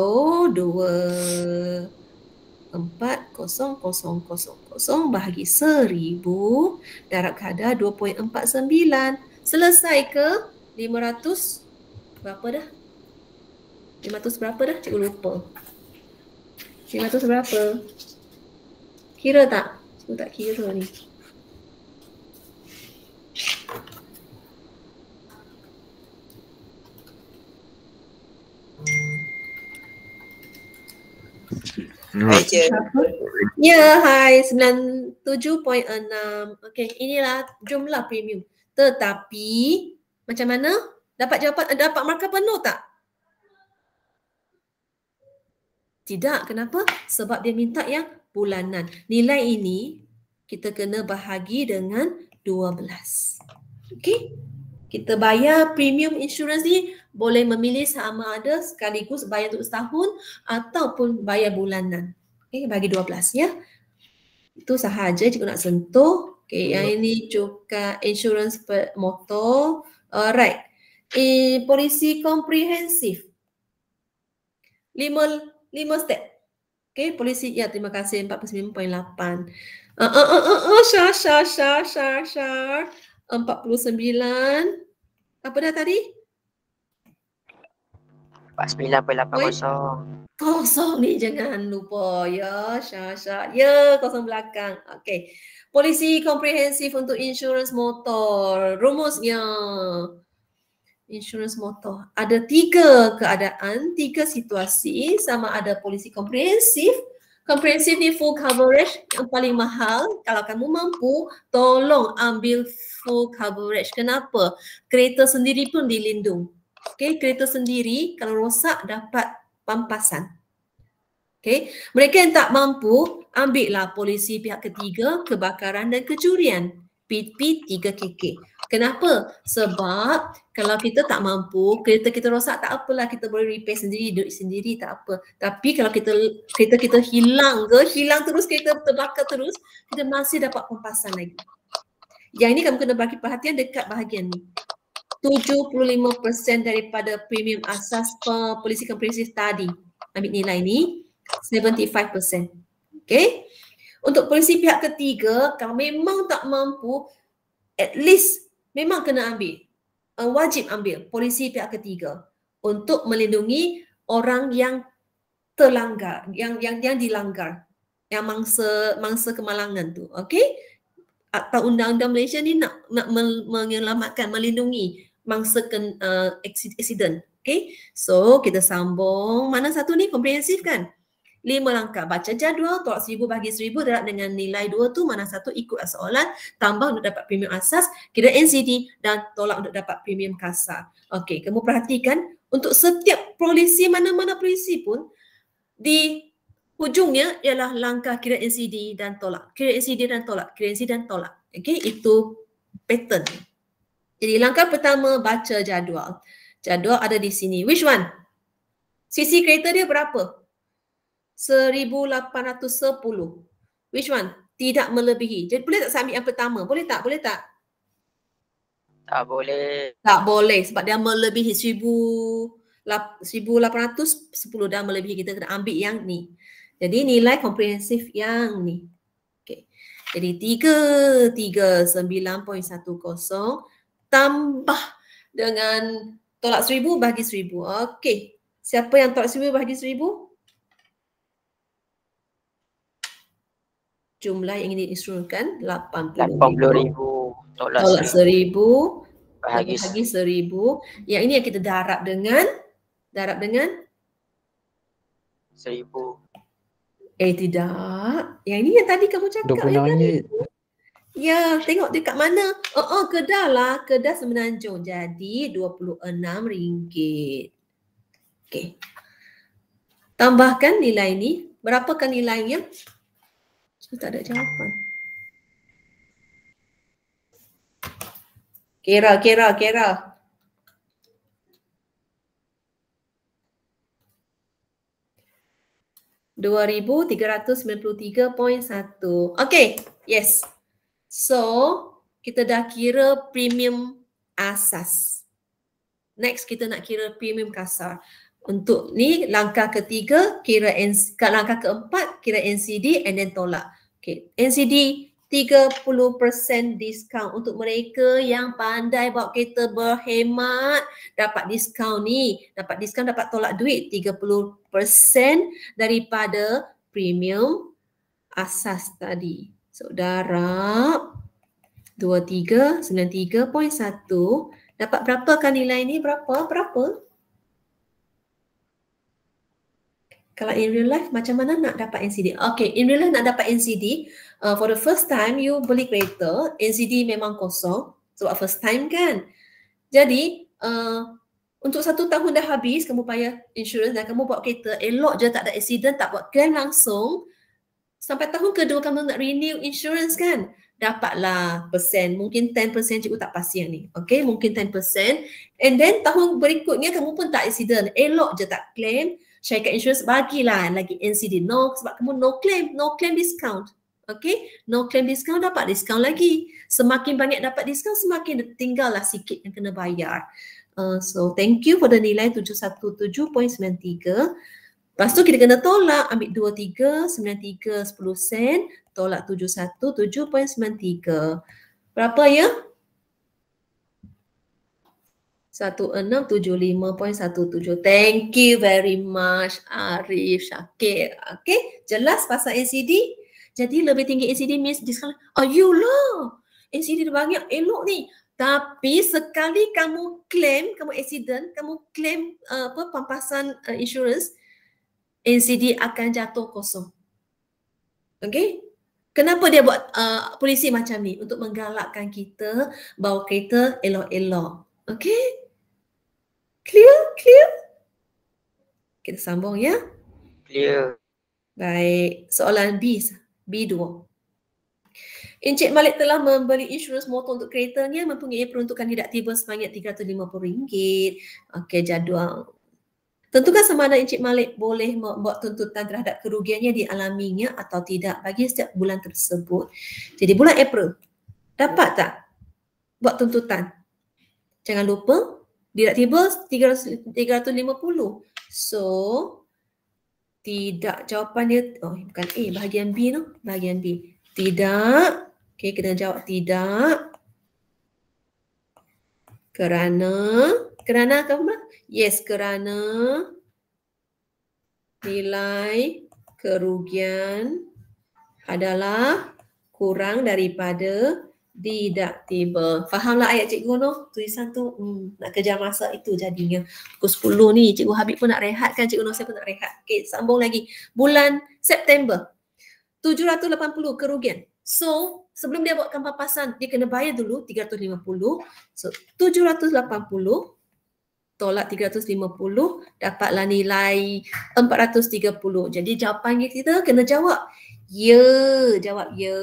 A: 24,000,000 bahagi 1,000 darab kadar 2.49. Selesai ke? 500 berapa dah? 500 berapa dah? Cikgu lupa. 500 berapa? Kira tak? Cikgu tak kira ni.
H: Hai Cik.
A: Ya, hai, 97.6. Okey, inilah jumlah premium. Tetapi macam mana? Dapat markah penuh tak? Tidak, kenapa? Sebab dia minta yang bulanan. Nilai ini kita kena bahagi dengan 12. Okey? Kita bayar premium insurance ni boleh memilih sama ada sekaligus bayar untuk setahun ataupun bayar bulanan. Okey, bagi 12 ya. Itu sahaja cikgu nak sentuh. Okey, yang ini cukai insurance motor. Alright. Polisi komprehensif. 5 step. Okey, polisi ya, terima kasih 49.8. Syar. 49. Apa dah tadi?
E: 49.80.
A: Kosong ni jangan lupa ya, Syar. Ya, kosong belakang. Okey. Polisi komprehensif untuk insurans motor. Rumusnya. Insurans motor. Ada 3 keadaan, 3 situasi sama ada polisi komprehensif. Komprehensif ni full coverage yang paling mahal. Kalau kamu mampu, tolong ambil full coverage. Kenapa? Kereta sendiri pun dilindung. Okey, kereta sendiri kalau rosak dapat pampasan. Okey, mereka yang tak mampu, ambillah polisi pihak ketiga, kebakaran dan kecurian. PP 3KK. Kenapa? Sebab kalau kita tak mampu, kereta kita rosak tak apalah, kita boleh repair sendiri, duit sendiri tak apa. Tapi kalau kereta kita hilang terus, kereta terbakar terus, kita masih dapat pampasan lagi. Yang ini kamu kena bagi perhatian dekat bahagian ni. 75% daripada premium asas polisi komprehensif tadi. Ambil nilai ni 75%. Okay. Untuk polisi pihak ketiga, kalau memang tak mampu, at least memang kena ambil. Wajib ambil polisi pihak ketiga untuk melindungi orang yang terlanggar, yang dilanggar, yang mangsa kemalangan tu. Okay. Atau undang-undang Malaysia ni nak menyelamatkan, melindungi mangsa accident. Okay. So kita sambung. Mana satu ni? Komprehensif kan? 5 langkah. Baca jadual, tolak 1,000 bagi 1,000 darab dengan nilai 2 tu mana satu, ikut soalan, tambah untuk dapat premium asas, kira NCD dan tolak untuk dapat premium kasar. Okey, kamu perhatikan untuk setiap polisi, mana-mana polisi pun di hujungnya ialah langkah kira NCD dan tolak. Kira NCD dan tolak, kira NCD dan tolak. Okey, itu pattern. Jadi langkah pertama, baca jadual. Jadual ada di sini. Which one? Sisi kereta dia berapa? 1,810. Which one? Tidak melebihi. Jadi boleh tak saya ambil yang pertama? Boleh tak? Boleh tak?
E: Tak boleh.
A: Tak boleh sebab dia melebihi 1,810 dah melebihi, kita kena ambil yang ni. Jadi nilai komprehensif yang ni. Okey. Jadi 339.10 tambah dengan tolak 1,000 bagi 1,000. Okey. Siapa yang tolak 1,000 bagi 1,000? Jumlah yang ingin diinstruksikan
E: 80,000
A: tolak
E: tolak
A: 1,000
E: bahagi
A: bagi 1,000. Yang ini yang kita darab dengan
E: 1,000.
A: Tidak. Yang ini yang tadi kamu cakap.
J: RM26.
A: Ya, tengok dekat mana. Kedah lah. Kedah Semenanjung. Jadi RM26. Okey. Tambahkan nilai ni. Berapakah nilainya? Tak ada jawapan. Kira. 2,393.1. Okay, yes. So, kita dah kira premium asas. Next, kita nak kira premium kasar. Untuk ni, langkah ketiga, langkah keempat, kira NCD and then tolak. Okay, NCD 30% diskaun untuk mereka yang pandai bawa kereta berhemat, dapat diskaun ni, dapat tolak duit 30% daripada premium asas tadi. So darab 2393.1, dapat berapakah nilai ni? Berapa? Kalau in real life, macam mana nak dapat NCD? Okay, in real life nak dapat NCD, for the first time you beli kereta, NCD memang kosong sebab first time kan. Jadi, untuk 1 tahun dah habis, kamu bayar insurans dan kamu bawa kereta, elok je tak ada accident, tak buat claim langsung. Sampai tahun kedua kamu nak renew insurance kan, dapatlah persen, mungkin 10% cikgu tak pasti yang ni. Okay, mungkin 10%. And then tahun berikutnya kamu pun tak accident, elok je tak claim, syarikat insurans bagilah lagi NCD. No, sebab kamu no claim discount. Okay, no claim discount, dapat discount lagi. Semakin banyak dapat discount, semakin tinggallah sikit yang kena bayar. So thank you for the nilai 717.93. Lepas tu kita kena tolak, ambil 2393 10 sen, tolak 717.93. Berapa ya? 1675.17. Thank you very much Arif, Syakir. Okay, jelas pasal NCD? Jadi lebih tinggi NCD means diskaun. Ayolah, NCD dah banyak, elok ni. Tapi sekali kamu claim, kamu accident, kamu claim pampasan insurance, NCD akan jatuh kosong. Okay? Kenapa dia buat polisi macam ni? Untuk menggalakkan kita bawa kereta elok-elok. Okay? Clear? Kita sambung ya.
E: Clear.
A: Baik, soalan B2. Encik Malik telah membeli insurans motor untuk keretanya, mempunyai peruntukan tidak tiba sebanyak RM350. Okey, jadual. Tentukan sama ada Encik Malik boleh membuat tuntutan terhadap kerugiannya dialaminya atau tidak bagi setiap bulan tersebut. Jadi bulan April, dapat tak buat tuntutan? Jangan lupa, tidak tiba 350. So, tidak, jawapan dia, bukan A, bahagian B tu, bahagian B. Tidak, okay, kena jawab tidak. Kerana apa? Yes, kerana nilai kerugian adalah kurang daripada deductible. Fahamlah ayat cikgu no? Tulisan tu nak kejar masa itu jadinya. Pukul 10 ni cikgu Habib pun nak rehat kan, cikgu Nur saya pun nak rehat. Okey, sambung lagi. Bulan September 780 kerugian. So, sebelum dia buatkan papasan, dia kena bayar dulu 350. So, 780 tolak 350 dapatlah nilai 430. Jadi jawapan kita kena jawab ya, jawab ya.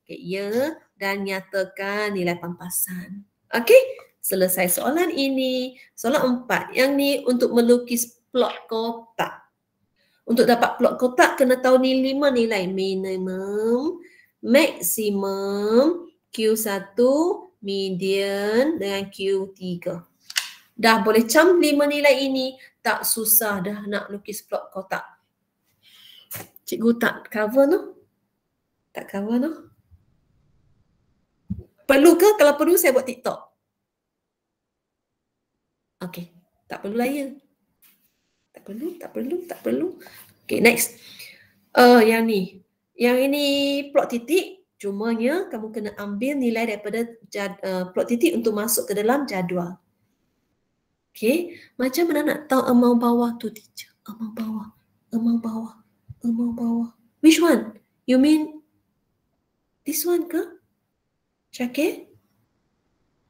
A: Okey, ya. Dan nyatakan nilai pampasan. Okey, selesai soalan ini. Soalan 4. Yang ni untuk melukis plot kotak. Untuk dapat plot kotak kena tahu ni 5 nilai. Minimum, maksimum, Q1, median dengan Q3. Dah boleh cam 5 nilai ini, tak susah dah nak lukis plot kotak. Cikgu tak cover no? Tak cover no? Perlu ke? Kalau perlu saya buat TikTok. Okey, tak perlu lah ya. Tak perlu. Okay, next. Yang ni. Yang ini plot titik. Cumanya kamu kena ambil nilai daripada plot titik untuk masuk ke dalam jadual. Okay. Macam mana nak tahu amount bawah tu, teacher? Amount bawah. Which one? You mean this one ke? Syakir?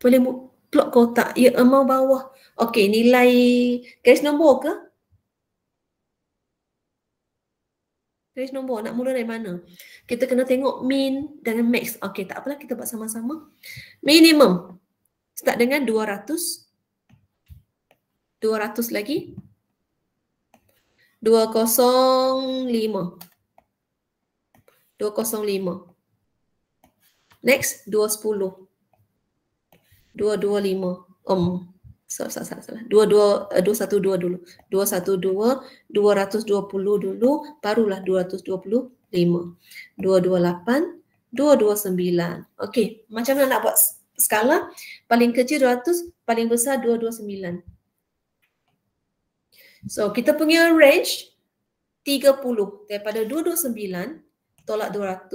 A: Boleh plot kotak. Ya, amount bawah. Okay, nilai garis nombor ke? Garis nombor, nak mula dari mana? Kita kena tengok min dengan max. Okey, tak apalah, kita buat sama-sama. Minimum. Start dengan 200. 200 lagi. 205. 205. Next, 210. 225. Salah. 212 dulu. 212, 220 dulu, barulah 225. 228, 229. Okey, macam mana nak buat skala? Paling kecil 200, paling besar 229. So, kita punya range 30. Daripada 229 tolak 200,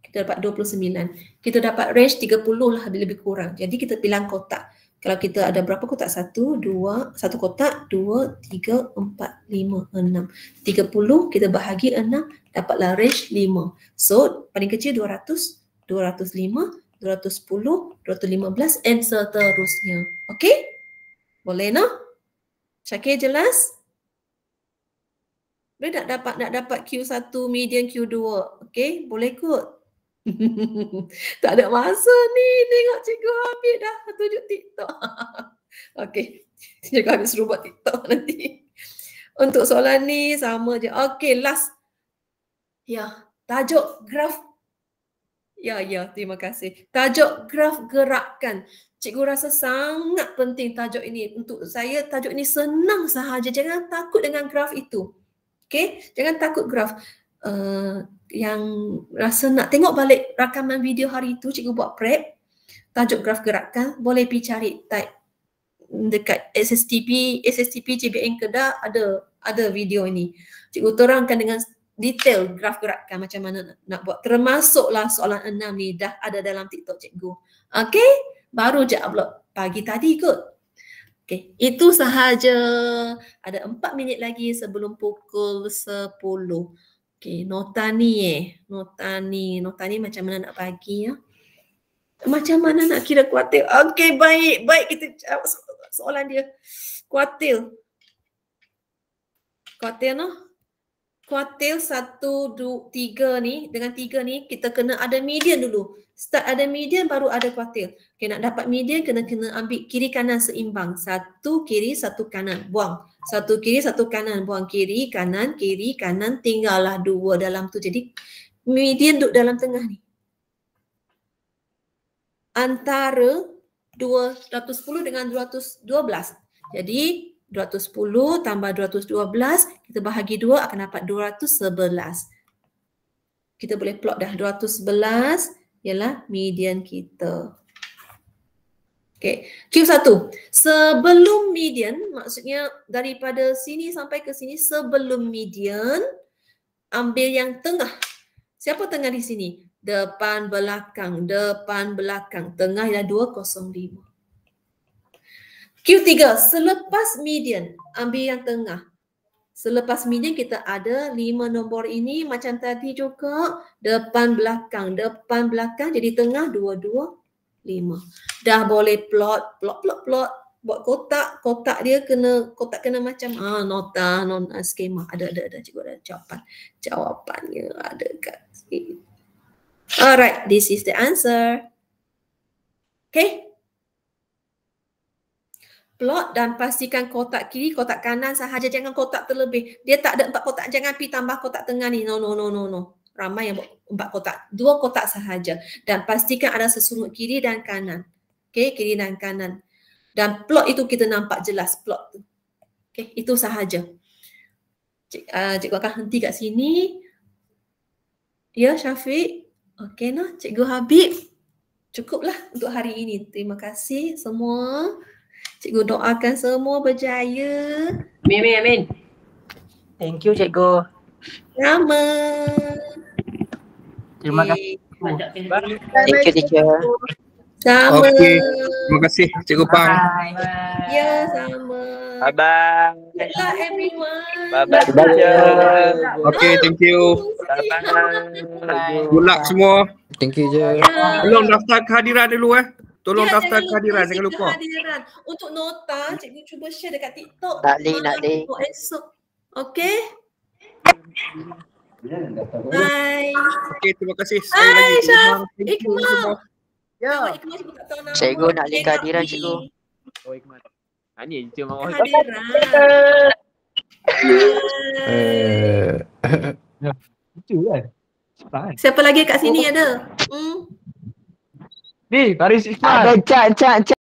A: kita dapat 29. Kita dapat range 30 lah, lebih kurang. Jadi kita bilang kotak. Kalau kita ada berapa kotak? 1 kotak, 2, 3, 4, 5, 6. 30 kita bahagi 6, dapatlah range 5. So, paling kecil 200, 205, 210, 215 and seterusnya. Okey? Boleh no? Syakir jelas? Boleh nak dapat Q1, median Q2. Okey? Boleh kot? Tak ada masa ni, tengok cikgu ambil dah tunjuk TikTok. Okey, cikgu habis suruh buat TikTok nanti. Untuk soalan ni sama je. Okey, last. Ya, tajuk graf. Ya, terima kasih. Tajuk graf gerakan. Cikgu rasa sangat penting tajuk ini. Untuk saya tajuk ini senang sahaja. Jangan takut dengan graf itu. Okey, jangan takut graf. Yang rasa nak tengok balik rakaman video hari itu, cikgu buat prep tajuk graf gerakan, boleh pergi cari type dekat SSTP JBN Kedah, ada video ini. Cikgu terangkan dengan detail graf gerakan macam mana nak buat, termasuklah soalan 6 ni dah ada dalam TikTok cikgu. Okey, baru je upload pagi tadi kot. Okey, itu sahaja. Ada 4 minit lagi sebelum pukul 10. Okey, nota ni macam mana nak bagi ya? Macam mana nak kira kuartil? Okey, baik kita jawab soalan dia. Kuartil no? Kuartil 1, 2, 3 ni, dengan 3 ni kita kena ada median dulu. Start ada median baru ada kuartil. Okey, nak dapat median kena ambil kiri kanan seimbang. 1 kiri 1 kanan, buang. 1 kiri 1 kanan, buang kiri kanan, tinggallah 2 dalam tu. Jadi median duduk dalam tengah ni. Antara 210 dengan 212. Jadi 210 tambah 212, kita bahagi 2 akan dapat 211. Kita boleh plot dah. 211 ialah median kita. Okey, Q1. Sebelum median, maksudnya daripada sini sampai ke sini, sebelum median, ambil yang tengah. Siapa tengah di sini? Depan, belakang. Tengah ialah 205. Q3, selepas median, ambil yang tengah. Selepas median kita ada 5 nombor ini macam tadi juga. Depan, belakang. Jadi tengah 225. Dah boleh plot. Buat kotak dia kena macam nota, skema. Ada cikgu ada jawapannya ada kat sini. Alright, this is the answer. Okay. Plot dan pastikan kotak kiri, kotak kanan sahaja, jangan kotak terlebih. Dia tak ada 4 kotak, jangan pergi tambah kotak tengah ni. No. Ramai yang buat 4 kotak. 2 kotak sahaja. Dan pastikan ada sesungut kiri dan kanan. Okey, kiri dan kanan. Dan plot itu kita nampak jelas plot tu. Okey, itu sahaja. Cikgu akan henti kat sini. Ya, Syafiq. Okey noh, Cikgu Habib. Cukuplah untuk hari ini. Terima kasih semua. Cikgu doakan semua berjaya.
E: Amin, amin. Thank you, cikgu.
A: Sama.
E: Terima kasih. Thank you, teacher.
A: Sama.
B: Okey. Terima kasih Cikgu Pang.
A: Ya, sama.
E: Bye-bye.
A: Good luck everyone.
E: Bye-bye, teacher.
B: Okey, thank you.
E: Bye-bye.
B: Good luck semua.
I: Thank you je.
B: Tolong daftar kehadiran dulu Tolong
A: Ya,
B: daftar
A: jangan
B: kehadiran,
A: lupa
B: jangan lupa.
A: kehadiran. Untuk nota, cikgu cuba share dekat TikTok.
E: Tak boleh, nak boleh.
A: Untuk esok. Okey? Bye.
B: Okey, terima kasih sekali
A: Hai,
B: lagi.
A: Syaf.
B: Thank you
A: Ikmal.
B: semua.
A: Tengok Ikmal cuba tak tahu nama.
E: Cikgu nak link kehadiran,
A: Nabi.
E: cikgu.
F: Oh, Ikmal. Ni je mau.
A: Kehadiran. Bye.
F: Itu kan.
A: Siapa lagi kat sini ada?
F: Ni, Faris Ikmal.
I: Ada cak.